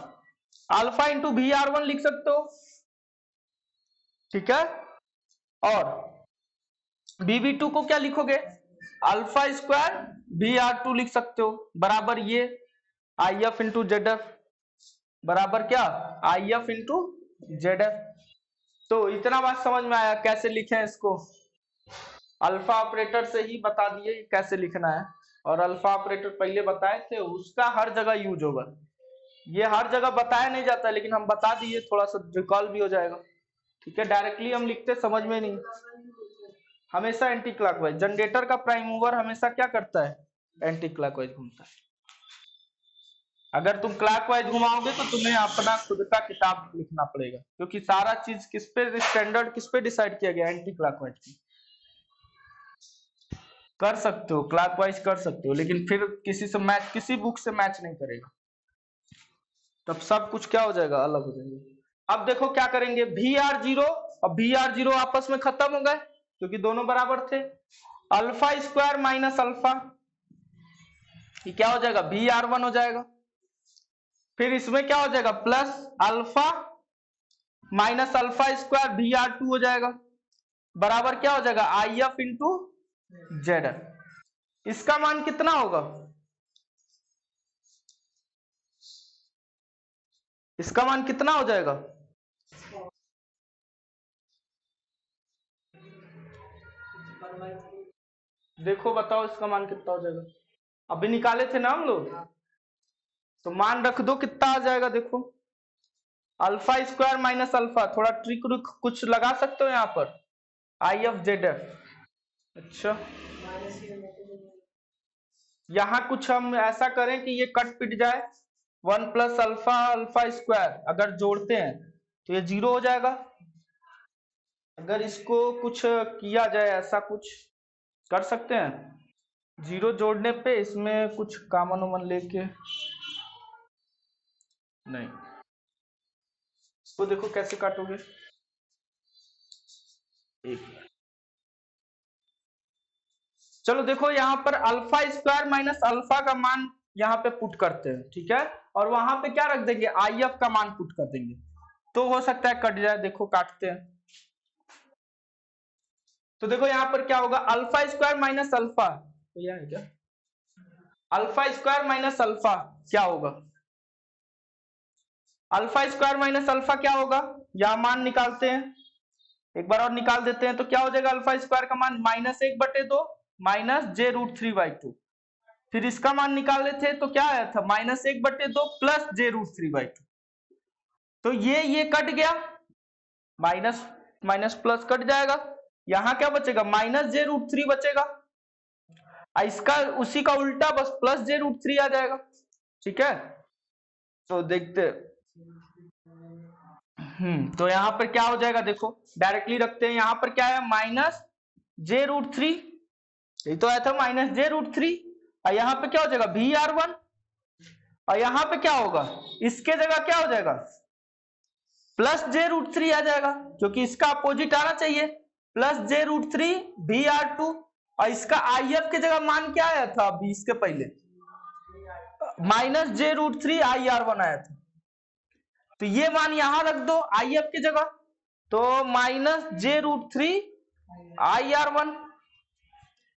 alpha into V R one लिख सकते हो, ठीक है। और वी बी टू को क्या लिखोगे, alpha square V R two लिख सकते हो, बराबर ये I F into Z F, बराबर क्या I F into Z F. तो इतना बात समझ में आया कैसे लिखे इसको, अल्फा ऑपरेटर से ही बता दिए कैसे लिखना है, और अल्फा ऑपरेटर पहले बताए थे उसका हर जगह यूज होगा, ये हर जगह बताया नहीं जाता है लेकिन हम बता दिए, थोड़ा सा रिकॉल भी हो जाएगा, ठीक है। डायरेक्टली हम लिखते समझ में नहीं, हमेशा एंटी क्लॉकवाइज, जनरेटर का प्राइम मूवर हमेशा क्या करता है, एंटी क्लॉकवाइज घूमता है। अगर तुम क्लॉकवाइज घुमाओगे तो तुम्हें अपना खुद का किताब लिखना पड़ेगा, क्योंकि सारा चीज किस पे स्टैंडर्ड किस पे डिसाइड किया गया, एंटी क्लॉकवाइज की। कर सकते हो क्लॉकवाइज कर सकते हो, लेकिन फिर किसी से मैच, किसी बुक से मैच नहीं करेगा, तब सब कुछ क्या हो जाएगा, अलग हो जाएगा। अब देखो क्या करेंगे, वी आर जीरो और वी आर जीरो आपस में खत्म हो गए क्योंकि दोनों बराबर थे, अल्फा स्क्वायर माइनस अल्फा, ये क्या हो जाएगा वी आर वन हो जाएगा, फिर इसमें क्या हो जाएगा plus alpha minus alpha square V R two हो जाएगा, बराबर क्या हो जाएगा I F into Z F. इसका मान कितना होगा, इसका मान कितना हो जाएगा, देखो बताओ इसका मान कितना हो जाएगा। अभी निकाले थे ना हम लोग, तो मान रख दो कितना आ जाएगा। देखो अल्फा स्क्वायर माइनस अल्फा, थोड़ा ट्रिक कुछ लगा सकते हो यहाँ पर, आई एफ जेड एफ। अच्छा यहाँ कुछ हम ऐसा करें कि ये कट पिट जाए, 1 प्लस अल्फा अल्फा स्क्वायर अगर जोड़ते हैं तो ये 0 हो जाएगा। अगर इसको कुछ किया जाए, ऐसा कुछ कर सकते हैं 0 जोड़ने पे, इसमें कुछ कॉमन वमन लेके, नहीं तो देखो कैसे काटोगे। एक चलो देखो यहाँ पर अल्फा स्क्वायर माइनस अल्फा का मान यहाँ पे पुट करते हैं, ठीक है, और वहां पे क्या रख देंगे, आई एफ का मान पुट कर देंगे, तो हो सकता है कट जाए। देखो काटते हैं, तो देखो यहाँ पर क्या होगा, अल्फा स्क्वायर माइनस अल्फा, तो यह है क्या, अल्फा स्क्वायर माइनस अल्फा क्या होगा, अल्फा स्क्वायर माइनस अल्फा क्या होगा, यहाँ मान निकालते हैं, एक बार और निकाल देते हैं, तो क्या हो जाएगा, अल्फा स्क्वायर का मान -1/2 माइनस j√3/2। फिर इसका मान निकाले थे तो क्या आया था, -1/2 प्लस j√3/2। तो ये कट गया, माइनस माइनस प्लस कट जाएगा, यहाँ क्या बचेगा, -j√3 बचेगा, इसका उसी का उल्टा बस प्लस j√3 आ जाएगा, ठीक है। तो देखते तो यहाँ पर क्या हो जाएगा, देखो डायरेक्टली रखते हैं, यहाँ पर क्या है, -j√3, यही तो आया था -j√3, और यहाँ पे क्या हो जाएगा VR1, और यहाँ पे क्या होगा, इसके जगह क्या हो जाएगा, प्लस j√3 आ जाएगा, क्योंकि इसका अपोजिट आना चाहिए, प्लस j√3 VR2, और इसका IF के जगह मान क्या आया था अभी इसके पहले, -j√3 IR1 आया था, तो ये मान यहां रख दो IF की जगह, तो -j√3 IR1।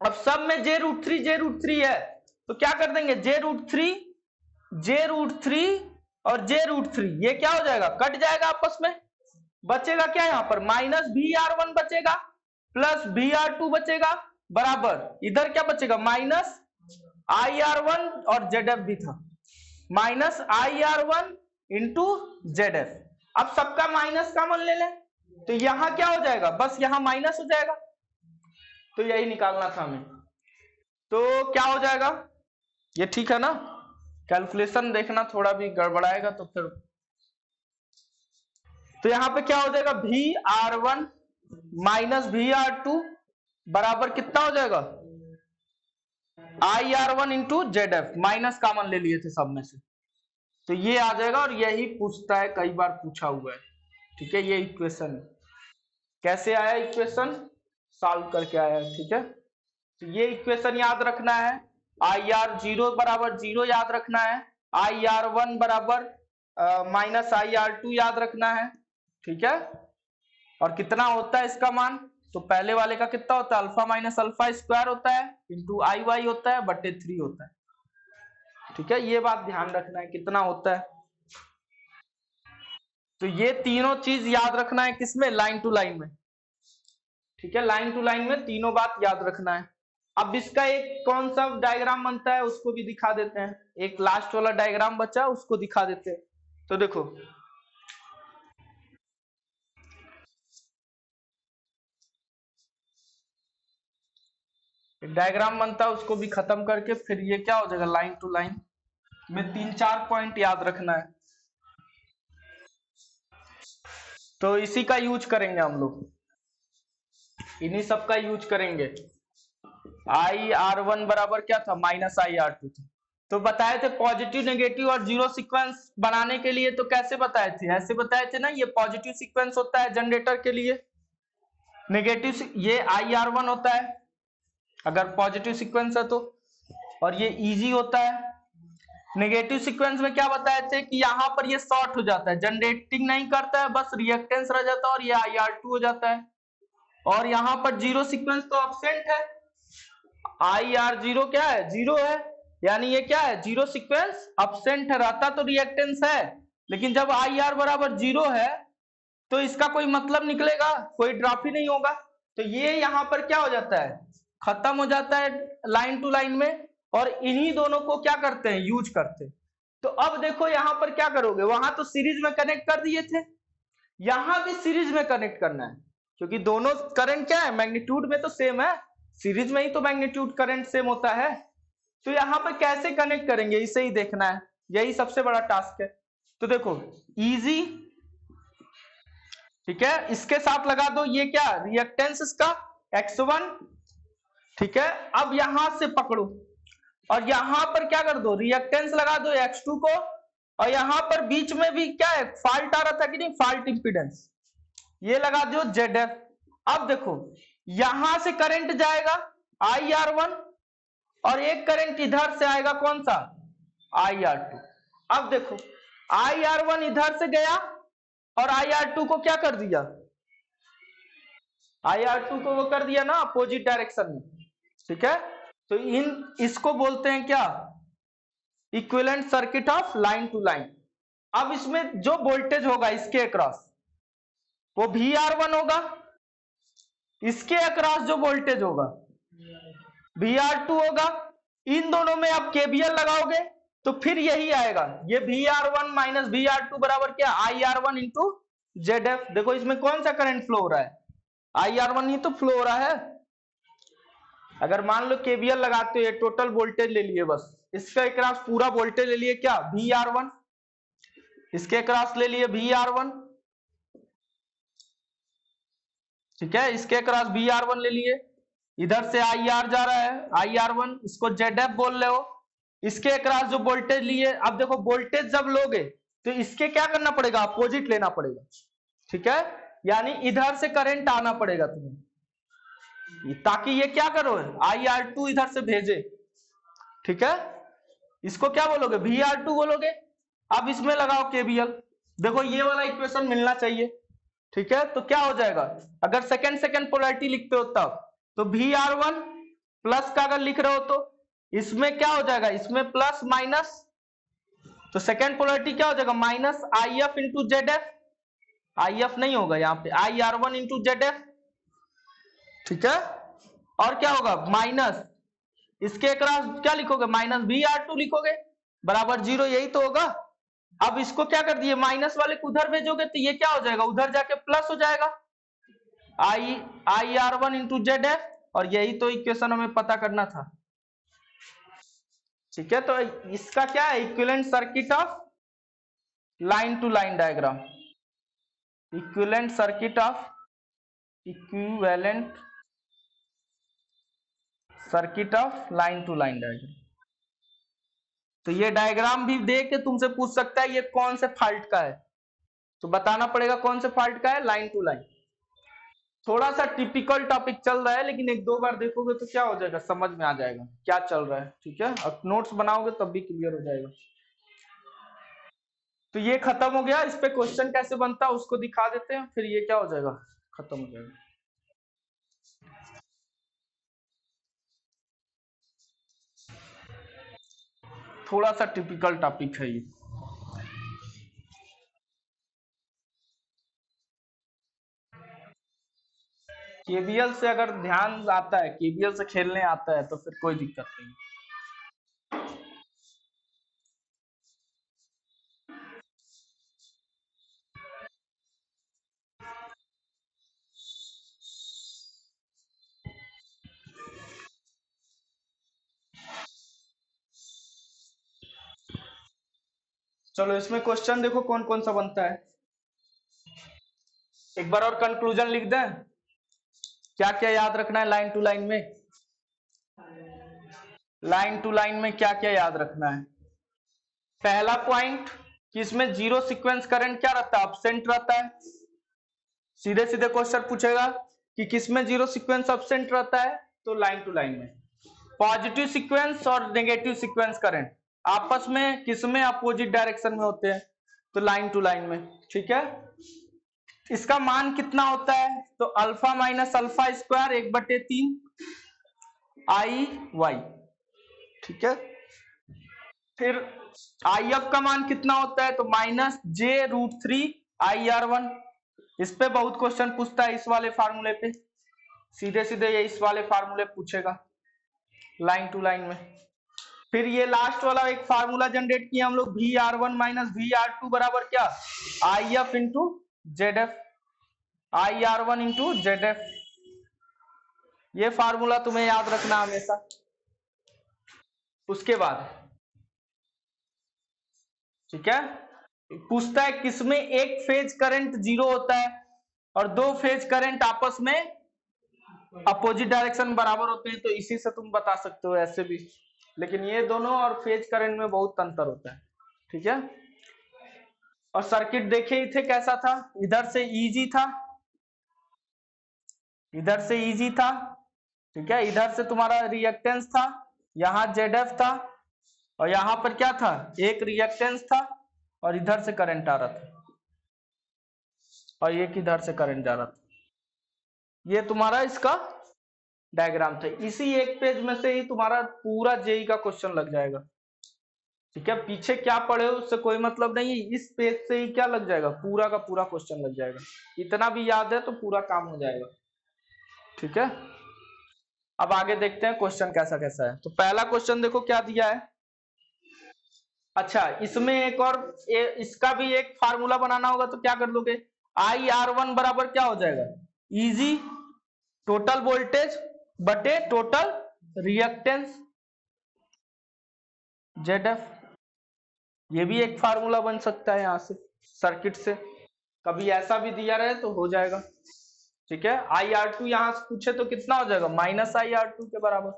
अब सब में j√3 है, तो क्या कर देंगे, j√3 और j√3, ये क्या हो जाएगा, कट जाएगा आपस में, बचेगा क्या, यहाँ पर -VR1 बचेगा प्लस VR2 बचेगा, बराबर इधर क्या बचेगा, -IR1 और ZF भी था, -IR1 इंटू ZF। अब सबका माइनस कॉमन ले लें, तो यहां क्या हो जाएगा, बस यहां माइनस हो जाएगा, तो यही निकालना था हमें। तो क्या हो जाएगा, ये ठीक है ना, कैलकुलेशन देखना थोड़ा भी गड़बड़ाएगा तो फिर, तो यहाँ पे क्या हो जाएगा, VR1 माइनस VR2 बराबर कितना हो जाएगा, IR1 into ZF, minus common ले लिए थे सब में से, तो ये आ जाएगा, और यही पूछता है, कई बार पूछा हुआ है, ठीक है। ये इक्वेशन कैसे आया, इक्वेशन सॉल्व करके आया है, ठीक है। तो ये इक्वेशन याद रखना है, IR0 बराबर 0 याद रखना है, IR1 बराबर -IR2 याद रखना है, ठीक है। और कितना होता है इसका मान, तो पहले वाले का कितना होता है, अल्फा माइनस अल्फा स्क्वायर होता है इंटू IY होता है बटे 3 होता है, ठीक है। ये बात ध्यान रखना है कितना होता है, तो ये तीनों चीज याद रखना है, किसमें, लाइन टू लाइन में, ठीक है, लाइन टू लाइन में तीनों बात याद रखना है। अब इसका एक कौन सा डायग्राम बनता है उसको भी दिखा देते हैं, एक लास्ट वाला डायग्राम बचा उसको दिखा देते हैं। तो देखो एक डायग्राम बनता है, उसको भी खत्म करके फिर ये क्या हो जाएगा, लाइन टू लाइन में 3-4 पॉइंट याद रखना है, तो इसी का यूज करेंगे हम लोग, इन्हीं सब का यूज करेंगे। IR1 बराबर क्या था, -IR2 था, तो बताए थे पॉजिटिव नेगेटिव और जीरो सीक्वेंस बनाने के लिए, तो कैसे बताए थे, ऐसे बताए थे ना, ये पॉजिटिव सीक्वेंस होता है जनरेटर के लिए, नेगेटिव ये IR1 होता है अगर पॉजिटिव सीक्वेंस है तो, और ये इजी होता है। नेगेटिव सीक्वेंस में क्या बताए थे कि यहाँ पर ये शॉर्ट हो जाता है, जनरेटिंग नहीं करता है, बस रिएक्टेंस रह जाता है और ये IR2 हो जाता है। और यहाँ पर जीरो सीक्वेंस तो एब्सेंट है, IR0 क्या है, जीरो है, यानी ये क्या है, जीरो सीक्वेंस एब्सेंट है, रहता तो रिएक्टेंस है, लेकिन जब IR बराबर 0 है तो इसका कोई मतलब निकलेगा, कोई ड्रॉप ही नहीं होगा, तो ये यहाँ पर क्या हो जाता है, खत्म हो जाता है लाइन टू लाइन में, और इन्हीं दोनों को क्या करते हैं, यूज करते हैं। तो अब देखो यहां पर क्या करोगे, वहां तो सीरीज में कनेक्ट कर दिए थे, यहां भी सीरीज में कनेक्ट करना है, क्योंकि दोनों करंट क्या है, मैग्नीट्यूड में तो सेम है, सीरीज में ही तो मैग्नीट्यूड करंट सेम होता है। तो यहां पर कैसे कनेक्ट करेंगे, इसे ही देखना है, यही सबसे बड़ा टास्क है। तो देखो इजी, ठीक है, इसके साथ लगा दो ये क्या, रिएक्टेंस इसका X1, ठीक है। अब यहां से पकड़ो और यहां पर क्या कर दो, रिएक्टेंस लगा दो X2 को, और यहां पर बीच में भी क्या है, फॉल्ट आ रहा था कि नहीं, फॉल्ट इंपीडेंस, ये लगा दो ZF। अब देखो यहां से करंट जाएगा IR1, और एक करंट इधर से आएगा, कौन सा, IR2। अब देखो IR1 इधर से गया और IR2 को क्या कर दिया, IR2 को वो कर दिया ना अपोजिट डायरेक्शन में, ठीक है। तो इसको बोलते हैं क्या, equivalent circuit of line to line. अब इसमें जो वोल्टेज होगा इसके अक्रॉस वो VR1 होगा, इसके अक्रॉस जो वोल्टेज होगा VR2 होगा। इन दोनों में आप KVL लगाओगे तो फिर यही आएगा, ये VR1 माइनस VR2 बराबर क्या, IR1 इंटू ZF। देखो इसमें कौन सा करंट फ्लो हो रहा है, IR1 ही तो फ्लो हो रहा है। अगर मान लो KVL लगाते हो, ये टोटल वोल्टेज ले लिए, बस इसका अक्रॉस पूरा वोल्टेज ले लिए क्या, VR1, इसके अक्रॉस ले लिए VR1, ठीक है, इसके अक्रॉस VR1 ले लिए, इधर से IR जा रहा है IR1, इसको ZF बोल रहे हो, इसके अक्रॉस जो वोल्टेज लिए। अब देखो वोल्टेज जब लोगे तो इसके क्या करना पड़ेगा, अपोजिट लेना पड़ेगा, ठीक है, यानी इधर से करंट आना पड़ेगा तुम्हें, ताकि ये क्या करो, IR2 इधर से भेजे, ठीक है। इसको क्या बोलोगे, VR2 बोलोगे। अब इसमें लगाओ KVL, देखो ये वाला इक्वेशन मिलना चाहिए, ठीक है। तो क्या हो जाएगा, अगर सेकंड सेकंड पोलैरिटी लिखते हो तब, तो VR1 प्लस का अगर लिख रहे हो तो इसमें क्या हो जाएगा, इसमें प्लस माइनस, तो सेकंड पोलैरिटी क्या हो जाएगा, minus IF into ZF, IF नहीं होगा यहाँ पे, IR1 इंटू ZF, ठीक है। और क्या होगा, माइनस इसके अक्रॉस क्या लिखोगे, माइनस VR2 लिखोगे, बराबर 0, यही तो होगा। अब इसको क्या कर दिए, माइनस वाले को उधर भेजोगे तो ये क्या हो जाएगा, उधर जाके प्लस हो जाएगा, IR1 इंटू ZF, और यही तो इक्वेशन हमें पता करना था, ठीक है। तो इसका क्या है, equivalent circuit of line to line diagram, equivalent circuit of, equivalent circuit of line to line diagram. तो ये डायग्राम भी दे के तुमसे पूछ सकता है ये कौन से फॉल्ट का है, तो बताना पड़ेगा कौन से फॉल्ट का है, लाइन टू लाइन। थोड़ा सा टिपिकल टॉपिक चल रहा है, लेकिन एक दो बार देखोगे तो क्या हो जाएगा, समझ में आ जाएगा क्या चल रहा है, ठीक है। अब नोट्स बनाओगे तब भी क्लियर हो जाएगा। तो ये खत्म हो गया, इस पे क्वेश्चन कैसे बनता है उसको दिखा देते हैं, फिर ये क्या हो जाएगा, खत्म हो जाएगा। थोड़ा सा टिपिकल टॉपिक है ये। KVL से अगर ध्यान आता है, KVL से खेलने आता है तो फिर कोई दिक्कत नहीं। चलो इसमें क्वेश्चन देखो कौन कौन सा बनता है, एक बार और कंक्लूजन लिख दें, क्या क्या याद रखना है लाइन टू लाइन में, लाइन टू लाइन में क्या क्या याद रखना है। पहला पॉइंट कि इसमें जीरो सीक्वेंस करंट क्या रहता है, अब्सेंट रहता है। सीधे सीधे क्वेश्चन पूछेगा कि किसमें जीरो सीक्वेंस अब्सेंट रहता है, तो लाइन टू लाइन में। पॉजिटिव सीक्वेंस और नेगेटिव सीक्वेंस करंट आपस में किसमें अपोजिट डायरेक्शन में होते हैं, तो लाइन टू लाइन में, ठीक है। इसका मान कितना होता है, तो alpha minus alpha square 1/3 IY, ठीक है। फिर IF का मान कितना होता है, तो -J√3 IR1। इस पे बहुत क्वेश्चन पूछता है, इस वाले फार्मूले पे सीधे सीधे ये इस वाले फार्मूले पूछेगा लाइन टू लाइन में। फिर ये लास्ट वाला एक फार्मूला जनरेट किया हम लोग, V R one minus V R two बराबर क्या, I F into Z F, I R one into Z F. ये फार्मूला तुम्हें याद रखना हमेशा। उसके बाद ठीक है, पूछता है किसमें एक फेज करंट जीरो होता है और दो फेज करंट आपस में अपोजिट डायरेक्शन बराबर होते हैं, तो इसी से तुम बता सकते हो ऐसे भी, लेकिन ये दोनों और फेज करंट में बहुत अंतर होता है। ठीक है, और सर्किट देखे ही थे कैसा था, इधर से इजी था, इधर से इजी था, ठीक है, इधर से तुम्हारा रिएक्टेंस था, यहाँ जेडएफ था, और यहां पर क्या था, एक रिएक्टेंस था, और इधर से करंट आ रहा था, और एक इधर से करंट जा रहा था। ये तुम्हारा इसका डायग्राम था। इसी एक पेज में से ही तुम्हारा पूरा जेई का क्वेश्चन लग जाएगा। ठीक है, पीछे क्या पढ़े हो उससे कोई मतलब नहीं है, इस पेज से ही क्या लग जाएगा, पूरा का पूरा क्वेश्चन लग जाएगा। इतना भी याद है तो पूरा काम हो जाएगा। ठीक है, अब आगे देखते हैं क्वेश्चन कैसा कैसा है। तो पहला क्वेश्चन देखो क्या दिया है। अच्छा, इसमें एक और इसका भी एक फार्मूला बनाना होगा, तो क्या कर दोगे, आई आर वन बराबर क्या हो जाएगा, इजी टोटल वोल्टेज बटे टोटल रिएक्टेंस जेड एफ। ये भी एक फार्मूला बन सकता है यहां से सर्किट से, कभी ऐसा भी दिया रहे तो हो जाएगा। ठीक है, आई आर टू यहां से पूछे तो कितना हो जाएगा, माइनस आई आर टू के बराबर।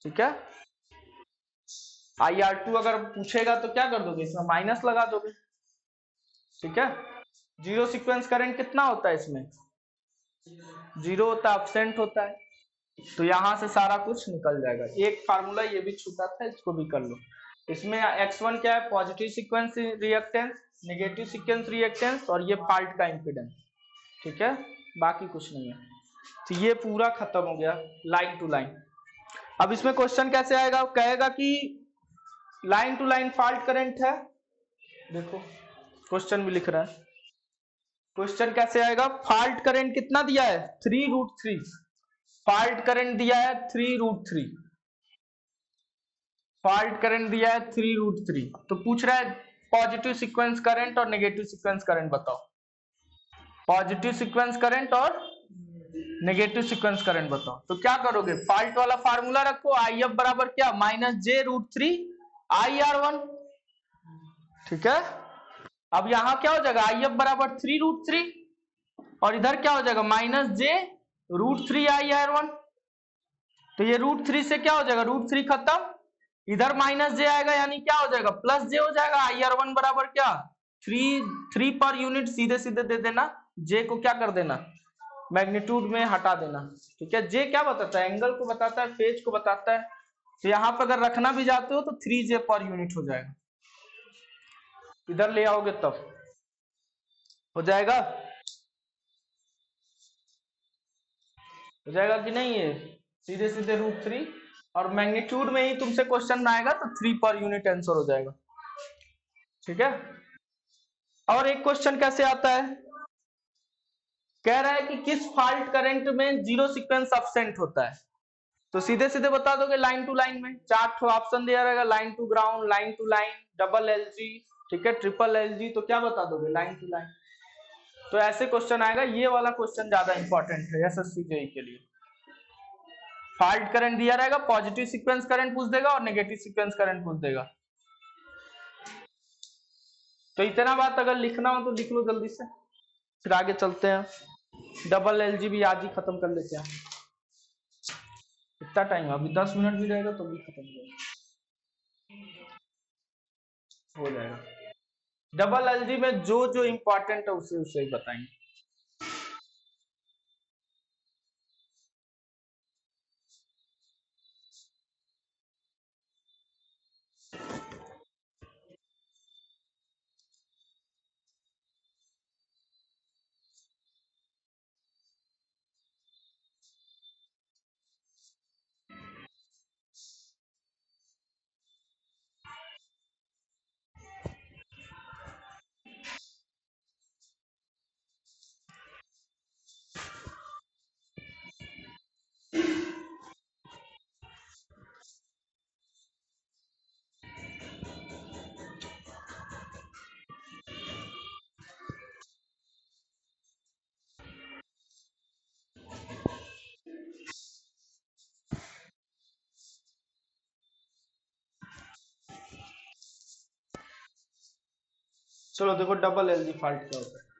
ठीक है, आई आर टू अगर पूछेगा तो क्या कर दोगे, इसमें माइनस लगा दोगे। ठीक है, जीरो सीक्वेंस करंट कितना होता है इसमें, जीरो होता है, एब्सेंट होता है, तो यहां से सारा कुछ निकल जाएगा। एक फार्मूला ये भी छूटा था, इसको भी कर लो। इसमें x1 क्या है, positive sequence reactance, negative sequence reactance, और ये फाल्ट का इंपीडेंस। ठीक है, बाकी कुछ नहीं है। तो ये पूरा खत्म हो गया लाइन टू लाइन। अब इसमें क्वेश्चन कैसे आएगा, कहेगा कि line to line fault current है, देखो क्वेश्चन भी लिख रहा है। क्वेश्चन कैसे आएगा, फॉल्ट करंट कितना दिया है, 3√3, फॉल्ट करंट दिया है 3√3, फॉल्ट करंट दिया है 3√3, तो पूछ रहा है पॉजिटिव सीक्वेंस करंट और नेगेटिव सीक्वेंस करंट बताओ, पॉजिटिव सीक्वेंस करंट और नेगेटिव सीक्वेंस करंट बताओ। तो क्या करोगे, फॉल्ट वाला फार्मूला रखो, आई एफ बराबर क्या, -j√3 आई आर वन। ठीक है, अब यहां क्या हो जाएगा, आई एफ बराबर 3√3, और इधर क्या हो जाएगा, -j√3 आई आर वन। तो ये √3 से क्या हो जाएगा, √3 खत्म, इधर -j आएगा, यानी क्या हो जाएगा, +j हो जाएगा। आई आर वन बराबर क्या, 3 पर यूनिट सीधे सीधे दे देना, j को क्या कर देना, मैग्नीट्यूड में हटा देना। ठीक है, j क्या बताता है, एंगल को बताता है, फेज को बताता है, तो यहां पर अगर रखना भी जाते हो तो 3j पर यूनिट हो जाएगा, इधर ले आओगे तब हो जाएगा, हो जाएगा कि नहीं, ये सीधे सीधे √3, और मैग्नीट्यूड में ही तुमसे क्वेश्चन आएगा तो 3 पर यूनिट आंसर हो जाएगा। ठीक है, और एक क्वेश्चन कैसे आता है, कह रहा है कि किस फॉल्ट करंट में जीरो सीक्वेंस एब्सेंट होता है, तो सीधे सीधे बता दोगे लाइन टू लाइन में, 4 ऑप्शन दिया रहेगा, line to ground, line to line, double LG, ठीक है, ट्रिपल एलजी, तो क्या बता दोगे, लाइन टू लाइन। तो ऐसे क्वेश्चन आएगा, ये वाला क्वेश्चन ज्यादा इंपॉर्टेंट है एसएससी जेईई के लिए। फॉल्ट करंट दिया रहेगा, पॉजिटिव सीक्वेंस करंट पूछ देगा और नेगेटिव सीक्वेंस करंट पूछ देगा। तो इतना बात अगर लिखना हो तो लिख लो जल्दी से, फिर आगे चलते हैं। डबल एलजी भी आज ही खत्म कर लेते हैं, इतना टाइम अभी 10 मिनट भी रहेगा तो भी खत्म हो जाएगा। डबल एलजी में जो जो इंपॉर्टेंट है उसे उसे ही बताएंगे। चलो देखो डबल एलजी फॉल्ट क्या होता है।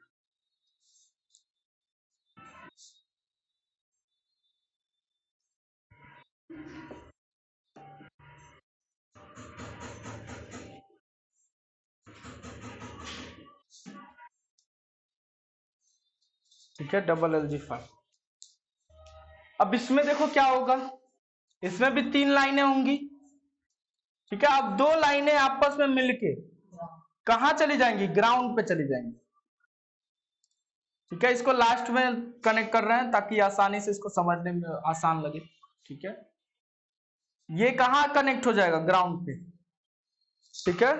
ठीक है, डबल एलजी फॉल्ट। अब इसमें देखो क्या होगा, इसमें भी 3 लाइनें होंगी। ठीक है, अब 2 लाइनें आपस में मिलके कहां चली जाएंगी, ग्राउंड पे चली जाएंगी। ठीक है, इसको लास्ट में कनेक्ट कर रहे हैं ताकि आसानी से इसको समझने में आसान लगे। ठीक है, ये कहां कनेक्ट हो जाएगा, ग्राउंड पे। ठीक है,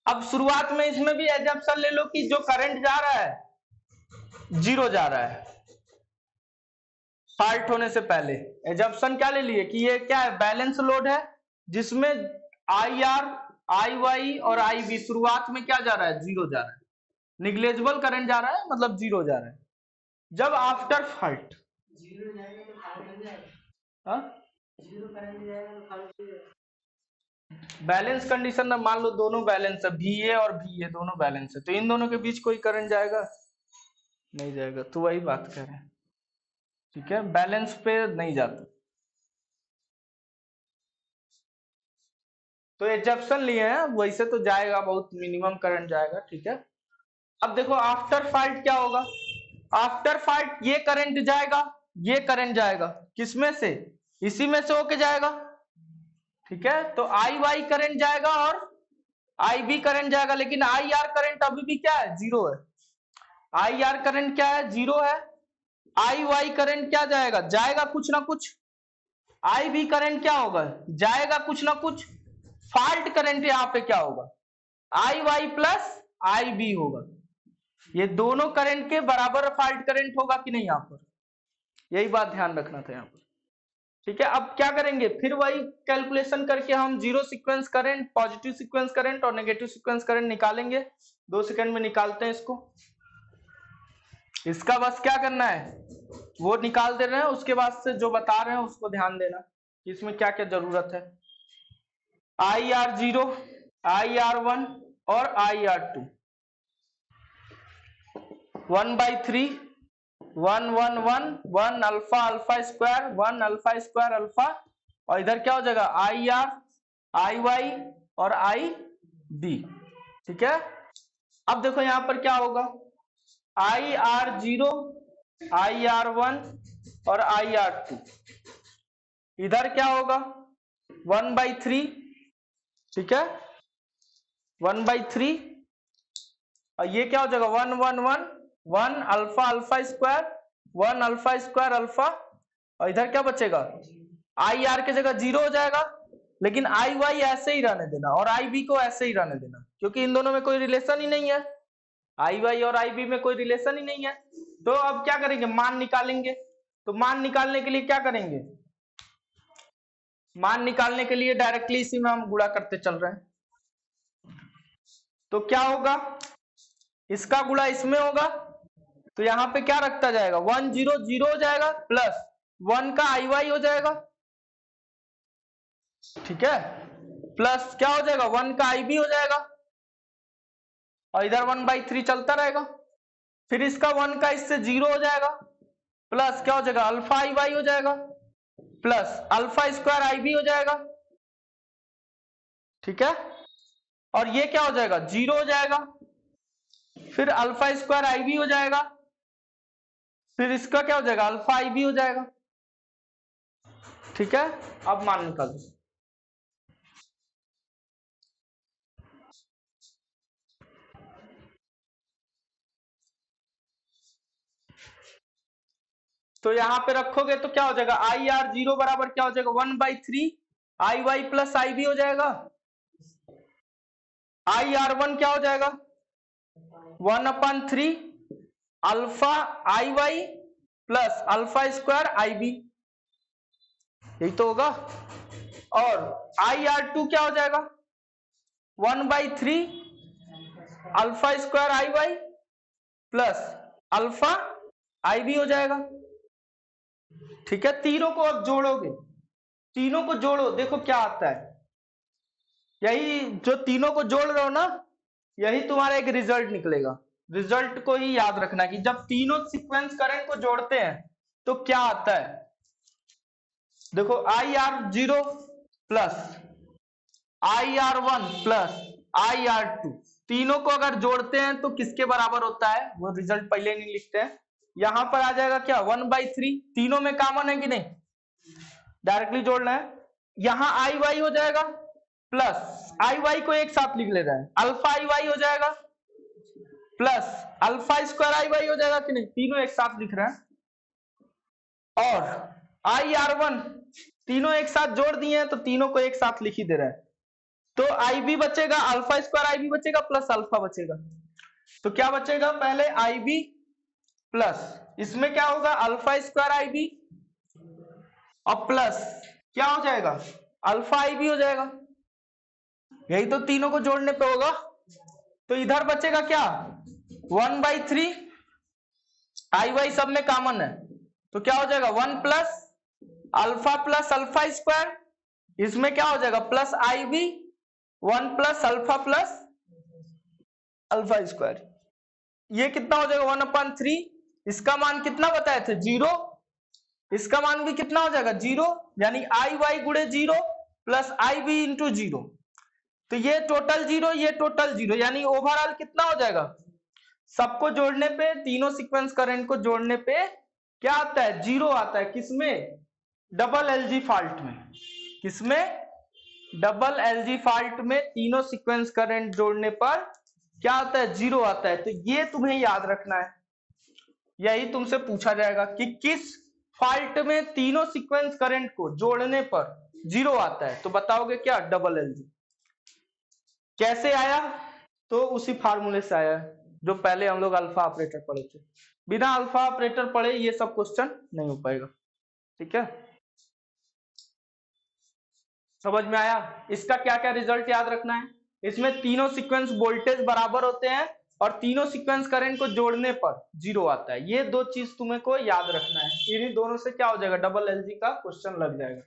अब शुरुआत में इसमें भी एजम्पशन ले लो कि जो करंट जा रहा है 0 जा रहा है फॉल्ट होने से पहले। एजम्पशन क्या ले लिए कि ये क्या है, बैलेंस लोड है जिसमें आई आर, आई वाई और आई बी शुरुआत में क्या जा रहा है, 0 जा रहा है। निग्लेजिबल करंट जा रहा है, मतलब 0 जा रहा है। जब आफ्टर फॉल्ट बैलेंस कंडीशन में मान लो दोनों बैलेंस है, VA और VA दोनों बैलेंस है, तो इन दोनों के बीच कोई करंट जाएगा, नहीं जाएगा। तो वही बात कर रहे हैं। ठीक है, बैलेंस पे नहीं जाता। तो एजम्पशन लिए हैं, वैसे तो जाएगा, बहुत मिनिमम करंट जाएगा। ठीक है, अब देखो आफ्टर फॉल्ट क्या होगा। आफ्टर फॉल्ट ये करंट जाएगा, ये करंट जाएगा, किसमें से, इसी में से होके जाएगा। ठीक है, तो आई वाई करंट जाएगा और आई बी करंट जाएगा, लेकिन आई आर करंट अभी भी क्या है, 0 है। आई आर करंट क्या है, 0 है। आई वाई करंट क्या जाएगा, जाएगा कुछ ना कुछ। आई बी करंट क्या होगा, जाएगा कुछ ना कुछ। फॉल्ट करंट यहाँ पे क्या होगा, आई वाई प्लस आई बी होगा। ये दोनों करंट के बराबर फॉल्ट करंट होगा कि नहीं, यहाँ पर यही बात ध्यान रखना था यहाँ पर। ठीक है, अब क्या करेंगे, फिर वही कैलकुलेशन करके हम zero sequence current, positive sequence current और नेगेटिव सीक्वेंस करंट निकालेंगे। 2 सेकंड में निकालते हैं इसको। इसका बस क्या करना है, वो निकाल दे रहे हैं, उसके बाद से जो बता रहे हैं उसको ध्यान देना कि इसमें क्या क्या जरूरत है। IR0, IR1 और IR2 1/3 1 1 1 1 alpha alpha square 1 alpha square alpha, और इधर क्या हो जाएगा, IR, IY और IB। ठीक है, अब देखो यहां पर क्या होगा, IR0, IR1 और IR2, इधर क्या होगा 1/3। ठीक है, 1/3, और ये क्या हो जाएगा 1 1 1 1 alpha alpha square 1 alpha square alpha, और इधर क्या बचेगा, आई आर की जगह 0 हो जाएगा, लेकिन आई वाई ऐसे ही रहने देना और आई बी को ऐसे ही रहने देना, क्योंकि इन दोनों में कोई रिलेशन ही नहीं है। आई वाई और आई बी में कोई रिलेशन ही नहीं है। तो अब क्या करेंगे, मान निकालेंगे। तो मान निकालने के लिए क्या करेंगे, मान निकालने के लिए डायरेक्टली इसी में हम गुणा करते चल रहे हैं। तो क्या होगा, इसका गुणा इसमें होगा, तो यहां पे क्या रखता जाएगा, 1 0 0 हो जाएगा, प्लस 1 का आई वाई हो जाएगा। ठीक है, प्लस क्या हो जाएगा, 1 का आई बी हो जाएगा, और इधर 1/3 चलता रहेगा। फिर इसका 1 का इससे 0 हो जाएगा, प्लस क्या हो जाएगा, अल्फा आई वाई हो जाएगा, प्लस अल्फा स्क्वायर आई बी हो जाएगा। ठीक है, और ये क्या हो जाएगा, 0 हो जाएगा, फिर अल्फा स्क्वायर आई बी हो जाएगा, फिर इसका क्या हो जाएगा, अल्फा आई बी हो जाएगा। ठीक है, अब मान निकाल दो। तो यहां पे रखोगे तो क्या हो जाएगा, IR0 बराबर क्या हो जाएगा, 1/3 आई वाई प्लस आई बी हो जाएगा। IR1 क्या हो जाएगा, 1/3 अल्फा आई वाई प्लस अल्फा स्क्वायर आई बी, यही तो होगा। और IR2 क्या हो जाएगा, 1/3 अल्फा स्क्वायर आई वाई प्लस अल्फा आई बी हो जाएगा। ठीक है, तीनों को अब जोड़ोगे, तीनों को जोड़ो, देखो क्या आता है। यही जो तीनों को जोड़ रहे हो ना, यही तुम्हारा एक रिजल्ट निकलेगा। रिजल्ट को ही याद रखना कि जब तीनों सीक्वेंस करंट को जोड़ते हैं तो क्या आता है। देखो IR0 plus IR1 plus IR2, तीनों को अगर जोड़ते हैं तो किसके बराबर होता है, वो रिजल्ट पहले नहीं लिखते हैं। यहां पर आ जाएगा क्या 1/3, तीनों में कॉमन है कि नहीं, डायरेक्टली जोड़ना है। यहां आई वाई हो जाएगा प्लस आई वाई को एक साथ लिख ले रहा है, अल्फा आई वाई हो जाएगा प्लस अल्फा स्क्वायर आई वाई हो जाएगा कि नहीं, तीनों एक साथ लिख रहे हैं। और IR1 तीनों एक साथ जोड़ दिए हैं तो तीनों को एक साथ लिख ही दे रहा है। तो IB बचेगा, अल्फा स्क्वायर IB बचेगा प्लस अल्फा बचेगा। तो क्या बचेगा, पहले IB प्लस इसमें क्या होगा अल्फा स्क्वायर IB और प्लस क्या हो जाएगा अल्फा IB हो जाएगा। यही तो तीनों को जोड़ने पे होगा। तो इधर बचेगा क्या 1/3, आई वाई सब में कॉमन है तो क्या हो जाएगा 1 प्लस अल्फा स्क्वायर, इसमें क्या हो जाएगा plus IB 1 plus alpha square. ये कितना हो जाएगा 1/3, इसका मान कितना बताए थे 0, इसका मान भी कितना हो जाएगा 0, यानी आई वाई गुणे 0 प्लस IB इंटू 0। तो ये टोटल 0, ये टोटल 0, यानी ओवरऑल कितना हो जाएगा। सबको जोड़ने पे, तीनों सीक्वेंस करंट को जोड़ने पे क्या आता है 0 आता है। किसमें, डबल LG फॉल्ट में। किसमें, डबल LG फॉल्ट में तीनों सीक्वेंस करंट जोड़ने पर क्या आता है 0 आता है। तो ये तुम्हें याद रखना है, यही तुमसे पूछा जाएगा कि किस फॉल्ट में तीनों सीक्वेंस करंट को जोड़ने पर 0 आता है। तो बताओगे क्या, डबल LG। कैसे आया, तो उसी फार्मूले से आया है जो पहले हम लोग अल्फा ऑपरेटर पढ़े थे। बिना अल्फा ऑपरेटर पढ़े ये सब क्वेश्चन नहीं हो पाएगा। ठीक है, समझ में आया। इसका क्या क्या रिजल्ट याद रखना है, इसमें तीनों सीक्वेंस वोल्टेज बराबर होते हैं और तीनों सीक्वेंस करंट को जोड़ने पर 0 आता है। ये दो चीज तुम्हें को याद रखना है, इन्हीं दोनों से क्या हो जाएगा डबल LG का क्वेश्चन लग जाएगा।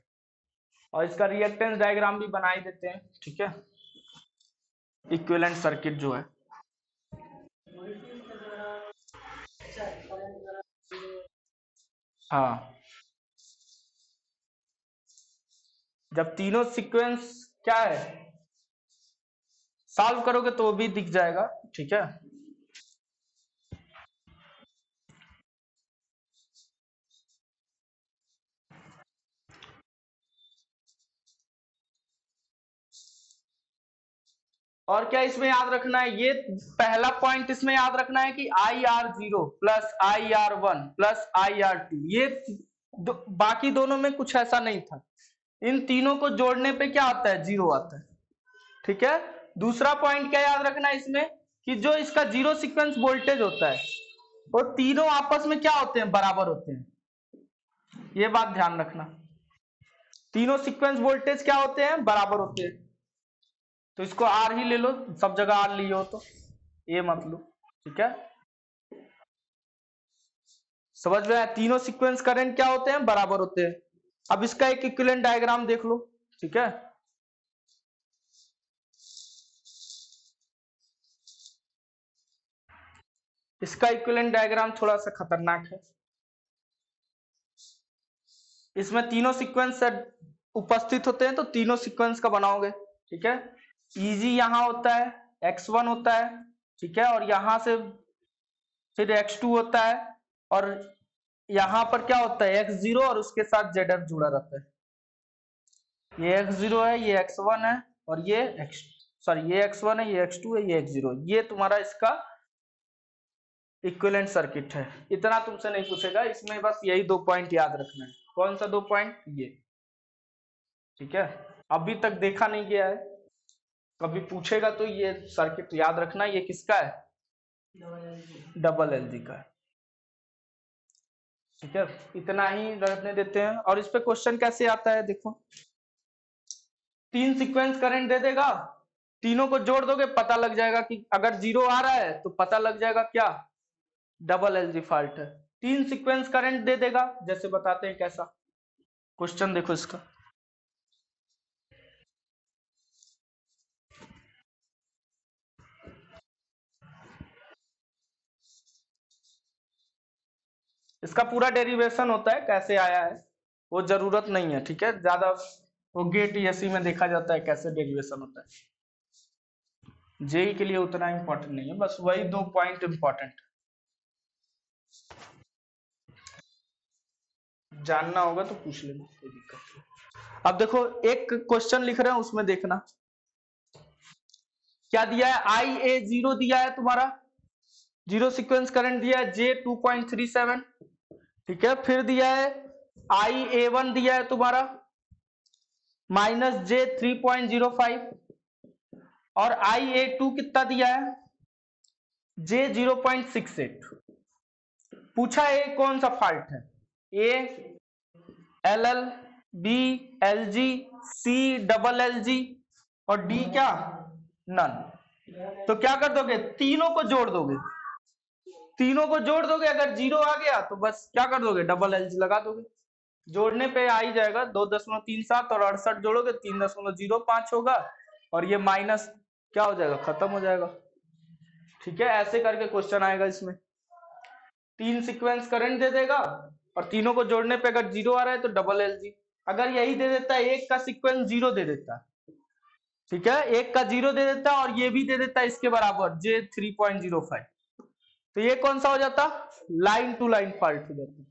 और इसका रिएक्टेंस डायग्राम भी बना ही देते हैं। ठीक है, इक्विवेलेंट सर्किट जो है, हाँ जब तीनों सीक्वेंस क्या है सॉल्व करोगे तो वो भी दिख जाएगा। ठीक है, और क्या इसमें याद रखना है, ये पहला पॉइंट इसमें याद रखना है कि IR0 plus IR1 plus IR2, ये बाकी दोनों में कुछ ऐसा नहीं था। इन तीनों को जोड़ने पे क्या आता है 0 आता है। ठीक है, दूसरा पॉइंट क्या याद रखना है इसमें कि जो इसका जीरो सीक्वेंस वोल्टेज होता है वो तीनों आपस में क्या होते हैं, बराबर होते हैं। ये बात ध्यान रखना, तीनों सीक्वेंस वोल्टेज क्या होते हैं, बराबर होते हैं। तो इसको R ही ले लो, सब जगह R लिए हो तो ये मत लो। ठीक है, समझ में आया, तीनों सीक्वेंस करंट क्या होते हैं, बराबर होते हैं। अब इसका एक इक्विवेलेंट डायग्राम देख लो। ठीक है, इसका इक्विवेलेंट डायग्राम थोड़ा सा खतरनाक है। इसमें तीनों सीक्वेंस उपस्थित होते हैं तो तीनों सीक्वेंस का बनाओगे। ठीक है, EG यहां होता है, X1 होता है। ठीक है, और यहां से फिर X2 होता है और यहां पर क्या होता है X0 और उसके साथ ZF जुड़ा रहता है। ये X0 है, ये X1 है और ये ये X1 है, ये X2 है, ये X0। ये तुम्हारा इसका इक्विवेलेंट सर्किट है। इतना तुमसे नहीं पूछेगा, इसमें बस यही 2 पॉइंट याद रखना है। कौन सा 2 पॉइंट, ये। ठीक है, अभी तक देखा नहीं गया है, कभी पूछेगा तो ये सर्किट याद रखना, ये किसका है, डबल LG का है। ठीक है, इतना ही रहने देते हैं। और इस पे क्वेश्चन कैसे आता है देखो, 3 सीक्वेंस करंट दे देगा, तीनों को जोड़ दोगे पता लग जाएगा कि अगर 0 आ रहा है तो पता लग जाएगा क्या, डबल LG फॉल्ट है। 3 सीक्वेंस करंट दे देगा, जैसे बताते हैं कैसा। क्वेश्चन देखो इसका, इसका पूरा डेरिवेशन होता है, कैसे आया है वो जरूरत नहीं है, ठीक है। ज्यादा वो गेट एसी में देखा जाता है कैसे डेरिवेशन होता है, जेई के लिए उतना इंपॉर्टेंट नहीं है, बस वही 2 पॉइंट इंपॉर्टेंट जानना होगा तो पूछ लेना, कोई दिक्कत नहीं। अब देखो एक क्वेश्चन लिख रहे हैं, उसमें देखना क्या दिया है। आई ए 0 दिया है तुम्हारा, जीरो सीक्वेंस करंट दिया है जे 2.37, ठीक है। फिर दिया है आई ए 1 दिया है तुम्हारा माइनस जे 3.05, और आई ए 2 कितना दिया है जे 0.68। पूछा है कौन सा फॉल्ट है, A L L, B L G, C double L G, और डी क्या नन। तो क्या कर दोगे, तीनों को जोड़ दोगे, तीनों को जोड़ दोगे, अगर जीरो आ गया तो बस क्या कर दोगे, डबल एल जी लगा दोगे। जोड़ने पे आ ही जाएगा, 2.37 और 68 जोड़ोगे 3.05 होगा, और ये माइनस क्या हो जाएगा, खत्म हो जाएगा, ठीक है। ऐसे करके क्वेश्चन आएगा इसमें, 3 सीक्वेंस करंट दे देगा और तीनों को जोड़ने पे अगर जीरो आ रहा है तो डबल एल जी। अगर यही दे देता है, एक का सीक्वेंस जीरो दे देता है, ठीक है, एक का जीरो दे देता है और ये भी दे देता है इसके बराबर जे 3.05, तो ये कौन सा हो जाता, लाइन टू लाइन फॉल्ट हो जाता।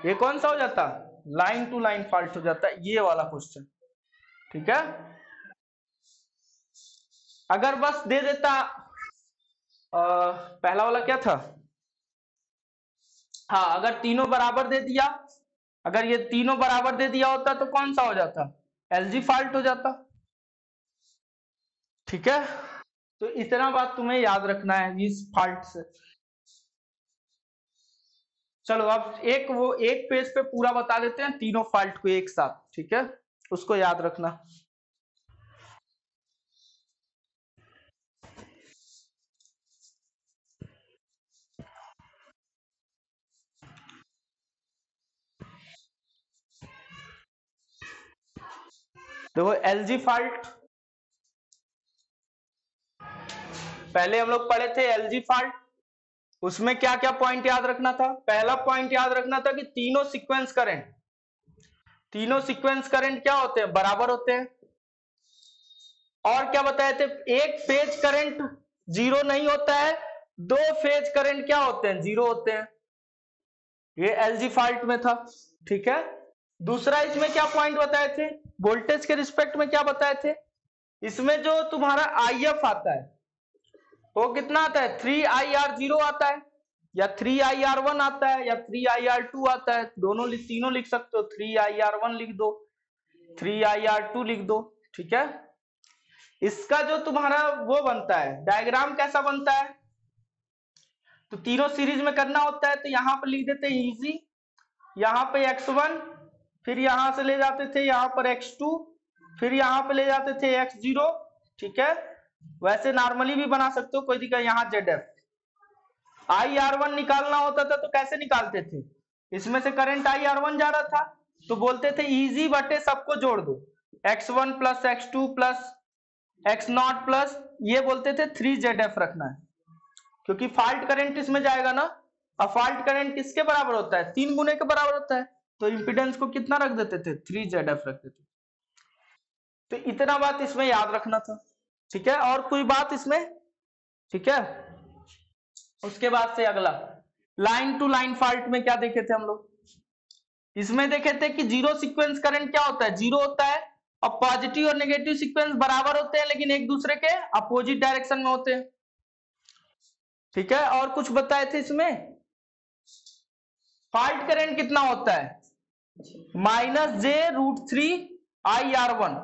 ये कौन सा हो जाता, लाइन टू लाइन फॉल्ट हो जाता है, ये वाला क्वेश्चन, ठीक है। अगर बस दे देता पहला वाला क्या था, हाँ, अगर तीनों बराबर दे दिया, अगर ये तीनों बराबर दे दिया होता तो कौन सा हो जाता, एलजी फॉल्ट हो जाता, ठीक है। तो इतना बात तुम्हें याद रखना है इस फॉल्ट से। चलो अब एक पेज पे पूरा बता देते हैं तीनों फॉल्ट को एक साथ, ठीक है, उसको याद रखना। देखो एलजी फॉल्ट पहले हम लोग पढ़े थे, एलजी फॉल्ट, उसमें क्या क्या पॉइंट याद रखना था। पहला पॉइंट याद रखना था कि तीनों सीक्वेंस करंट क्या होते हैं, बराबर होते हैं। और क्या बताए थे, एक फेज करंट जीरो नहीं होता है, दो फेज करंट क्या होते हैं, जीरो होते हैं। ये एलजी फॉल्ट में था, ठीक है। दूसरा इसमें क्या पॉइंट बताए थे, वोल्टेज के रिस्पेक्ट में क्या बताए थे, इसमें जो तुम्हारा आई एफ आता है वो कितना आता है, 3IR0 आता है, या 3IR1 आता है, या 3IR2 आता है, तीनों लिख सकते हो, 3IR1 लिख दो, 3IR2 लिख दो, ठीक है। इसका जो तुम्हारा वो बनता है, डायग्राम कैसा बनता है, तो तीनों सीरीज में करना होता है, तो यहां पर लिख देते हैं इजी, यहाँ पे x1, फिर यहां से ले जाते थे यहाँ पर x2, फिर यहाँ पे ले जाते थे x0, ठीक है। वैसे नॉर्मली भी बना सकते हो, कोई दिक्कत, यहाँ ZF। IR1 निकालना होता था तो कैसे निकालते थे, इसमें से करंट IR1 जा रहा था तो बोलते थे इजी बटे सबको जोड़ दो, x1 plus x2 plus x0 plus, ये बोलते थे 3ZF रखना है, क्योंकि फॉल्ट करंट इसमें जाएगा ना। अब फॉल्ट करंट किसके बराबर होता है, 3 गुने के बराबर होता है, तो इंपीडेंस को कितना रख देते थे, 3ZF रखते थे। तो इतना बात इसमें याद रखना था, ठीक है। और कोई बात इसमें, ठीक है। उसके बाद से अगला लाइन टू लाइन फॉल्ट में क्या देखे थे हम लोग, इसमें देखे थे कि जीरो सीक्वेंस करंट क्या होता है, जीरो होता है, और पॉजिटिव और नेगेटिव सीक्वेंस बराबर होते हैं लेकिन एक दूसरे के अपोजिट डायरेक्शन में होते हैं, ठीक है। और कुछ बताए थे इसमें, फॉल्ट करंट कितना होता है, -j√3IR1।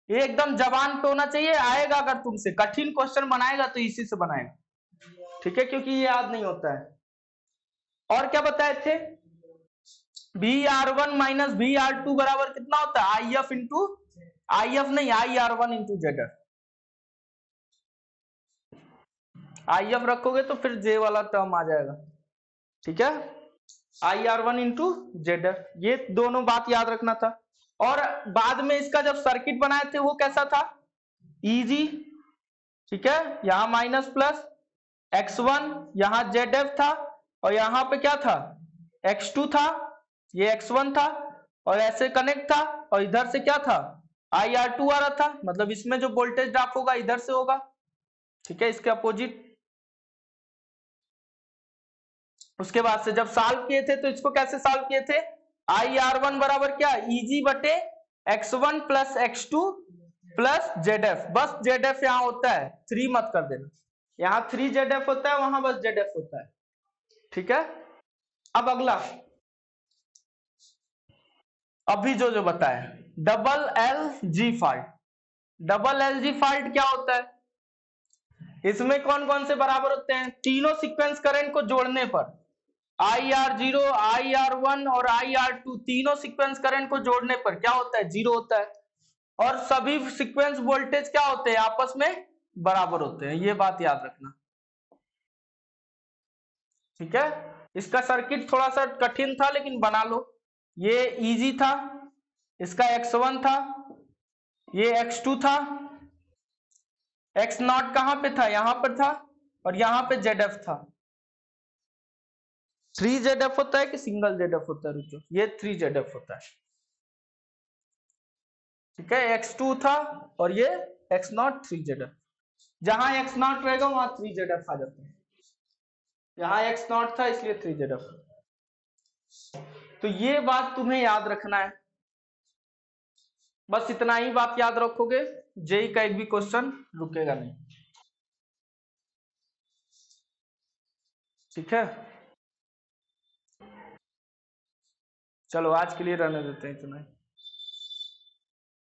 ये एकदम जबान पे होना चाहिए, आएगा अगर तुमसे कठिन क्वेश्चन बनाएगा तो इसी से बनाएगा, ठीक है, क्योंकि ये याद नहीं होता है। और क्या बताए थे, VR1 माइनस VR2 बराबर कितना होता है, IF इंटू IF नहीं, IR1 इंटू ZF। IF रखोगे तो फिर J वाला टर्म आ जाएगा, ठीक है, IR1 इंटू ZF, ये दोनों बात याद रखना था। और बाद में इसका जब सर्किट बनाए थे वो कैसा था, इजी, ठीक है, यहां माइनस प्लस x1, यहां ZF था, और यहां पे क्या था, x2 था, ये x1 था, और ऐसे कनेक्ट था, और इधर से क्या था, IR2 आ रहा था, मतलब इसमें जो वोल्टेज ड्रॉप होगा इधर से होगा, ठीक है, इसके अपोजिट। उसके बाद से जब सॉल्व किए थे तो इसको कैसे सॉल्व किए थे, IR1 बराबर क्या, EG बटे x1 plus x2 plus ZF, बस ZF यहाँ होता है, 3 मत कर देना, यहाँ 3 ZF होता है, वहां बस ZF होता है, ठीक है। अब अगला, अभी जो बताया डबल एल जी फॉल्ट, डबल एल जी फॉल्ट क्या होता है, इसमें कौन कौन से बराबर होते हैं, तीनों सीक्वेंस करंट को जोड़ने पर, IR0, IR1 और IR2 तीनों सीक्वेंस करंट को जोड़ने पर क्या होता है, 0 होता है, और सभी सीक्वेंस वोल्टेज क्या होते हैं, आपस में बराबर होते हैं, ये बात याद रखना, ठीक है। इसका सर्किट थोड़ा सा कठिन था लेकिन बना लो, ये इजी था, इसका x1 था, ये x2 था, x0 कहां पे था, यहां पर था, और यहां पे ZF था। 3 ZF होता है कि सिंगल ZF होता है, रुको, ये 3 ZF होता है, ठीक है, x2 था, और ये x0 3 ZF, जहां x0 रहेगा वहां 3 ZF आ जाते हैं, यहाँ x0 था इसलिए 3 ZF, तो ये बात तुम्हें याद रखना है, बस इतना ही बात याद रखोगे, जेई का एक भी क्वेश्चन रुकेगा नहीं, ठीक है। चलो आज के लिए रहने देते हैं इतना ही।